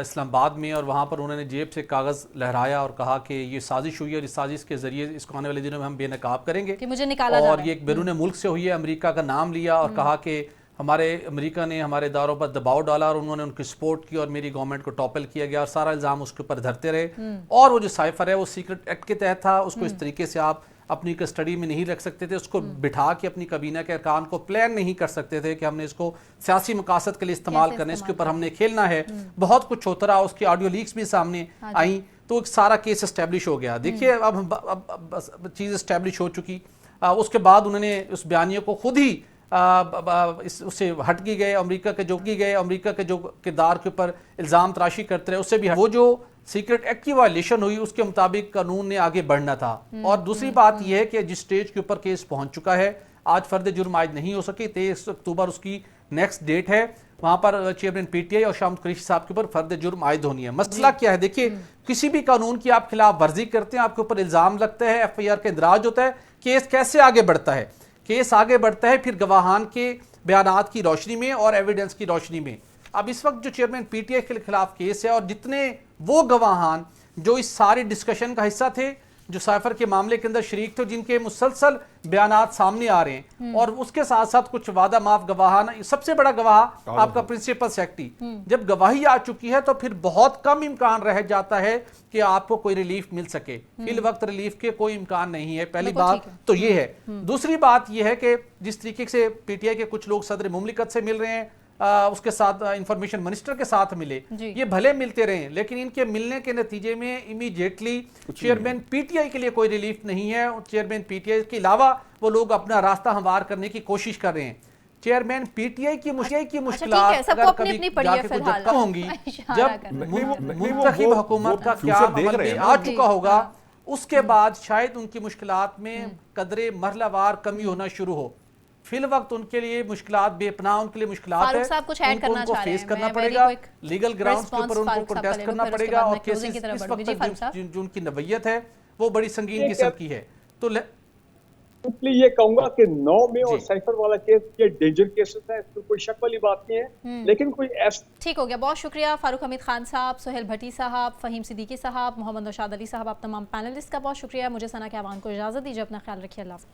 इस्लामाबाद में, और वहाँ पर उन्होंने जेब से कागज़ लहराया और कहा कि ये साजिश हुई है और इस साजिश के ज़रिए इसको आने वाले दिनों में हम बेनकाब करेंगे कि मुझे निकाला जा और रहा है। ये एक बैरून मुल्क से हुई है। अमेरिका का नाम लिया और कहा कि हमारे अमेरिका ने हमारे इदारों पर दबाव डाला और उन्होंने उनकी सपोर्ट की और मेरी गवर्नमेंट को टॉपल किया गया, और सारा इल्ज़ाम उसके ऊपर धरते रहे। और वो जो साइफर है वो सीक्रेट एक्ट के तहत था, उसको इस तरीके से आप अपनी कस्टडी में नहीं रख सकते थे, उसको बिठा के अपनी काबीना के अरकान को प्लान नहीं कर सकते थे कि हमने इसको सियासी मकासद के लिए इस्तेमाल करना है, इसके ऊपर हमने खेलना है। बहुत कुछ होता रहा, उसकी ऑडियो लीक्स भी सामने आई, तो एक सारा केस एस्टेब्लिश हो गया। देखिए अब चीज़ एस्टेब्लिश हो चुकी, उसके बाद उन्होंने उस बयानियों को खुद ही उससे हट के गए, अमेरिका के जो किरदार के ऊपर इल्ज़ाम तराशी करते रहे उससे भी वो जो सीक्रेट एक्ट की वायलेशन हुई उसके मुताबिक कानून ने आगे बढ़ना था। और दूसरी बात यह है कि जिस स्टेज के ऊपर केस पहुंच चुका है, आज फर्द जुर्म आयद नहीं हो सकी, 23 अक्टूबर उसकी नेक्स्ट डेट है, वहां पर चेयरमैन पीटीआई और शाम कुरैशी साहब के ऊपर फर्द जुर्म आयद होनी है। मसला क्या है, देखिए किसी भी कानून की आप खिलाफ वर्जी करते हैं, आपके ऊपर इल्जाम लगता है, FIR का इंदराज होता है, केस कैसे आगे बढ़ता है? केस आगे बढ़ता है फिर गवाहान के बयानात की रोशनी में और एविडेंस की रोशनी में। अब इस वक्त जो चेयरमैन पीटीआई के खिलाफ केस है और जितने वो गवाहान जो इस सारी डिस्कशन का हिस्सा थे, जो साइफर के मामले के अंदर शरीक थे, जिनके मुसलसल बयानात सामने आ रहे हैं, और उसके साथ साथ कुछ वादा माफ गवाहान, सबसे बड़ा गवाह आपका प्रिंसिपल सेक्रेटरी, जब गवाही आ चुकी है तो फिर बहुत कम इम्कान रह जाता है कि आपको कोई रिलीफ मिल सके। फिल वक्त रिलीफ के कोई इम्कान नहीं है, पहली बात तो ये है। दूसरी बात यह है कि जिस तरीके से पीटीआई के कुछ लोग सदर मुमलिकत से मिल रहे हैं, उसके साथ इंफॉर्मेशन मिनिस्टर के साथ मिले, ये भले मिलते रहे, लेकिन इनके मिलने के नतीजे में इमीडिएटली चेयरमैन पीटीआई के लिए कोई रिलीफ नहीं है। चेयरमैन पीटीआई के अलावा वो लोग अपना रास्ता हमवार करने की कोशिश कर रहे हैं। चेयरमैन पीटीआई की मुश्किलात अगर कभी जाके कुछ जब कम होंगी, जब मुंतखब हुकूमत का क्या अमल में आ चुका होगा, उसके बाद शायद उनकी मुश्किलात में कदरे मरहलावार कमी होना शुरू हो। फिल वक्त उनके लिए मुश्किलात बेपनाह, उनके लिए मुश्किलात है, उनको फेस करना पड़ेगा, लीगल ग्राउंड्स के ऊपर उनको प्रोटेस्ट करना पड़ेगा, और केसेस इस वक्त जो उनकी नवैयत है वो बड़ी संगीन किस्म की है। तो इसलिए ये कहूंगा कि 9 में और साइफर वाला केस ये डेंजर केसेस है, इसमें कोई शक वाली बात नहीं है, लेकिन कोई ठीक हो गया। बहुत शुक्रिया फारूक हमीद खान साहब, सोहेल भट्टी साहब, फहीम सिद्दीकी साहब, मोहम्मद नौशाद अली साहब, आप तमाम पैनलिस्ट का बहुत शुक्रिया। मुझे सना के आवान को इजाजत दीजिए, अपना ख्याल रखिए, अल्लाह।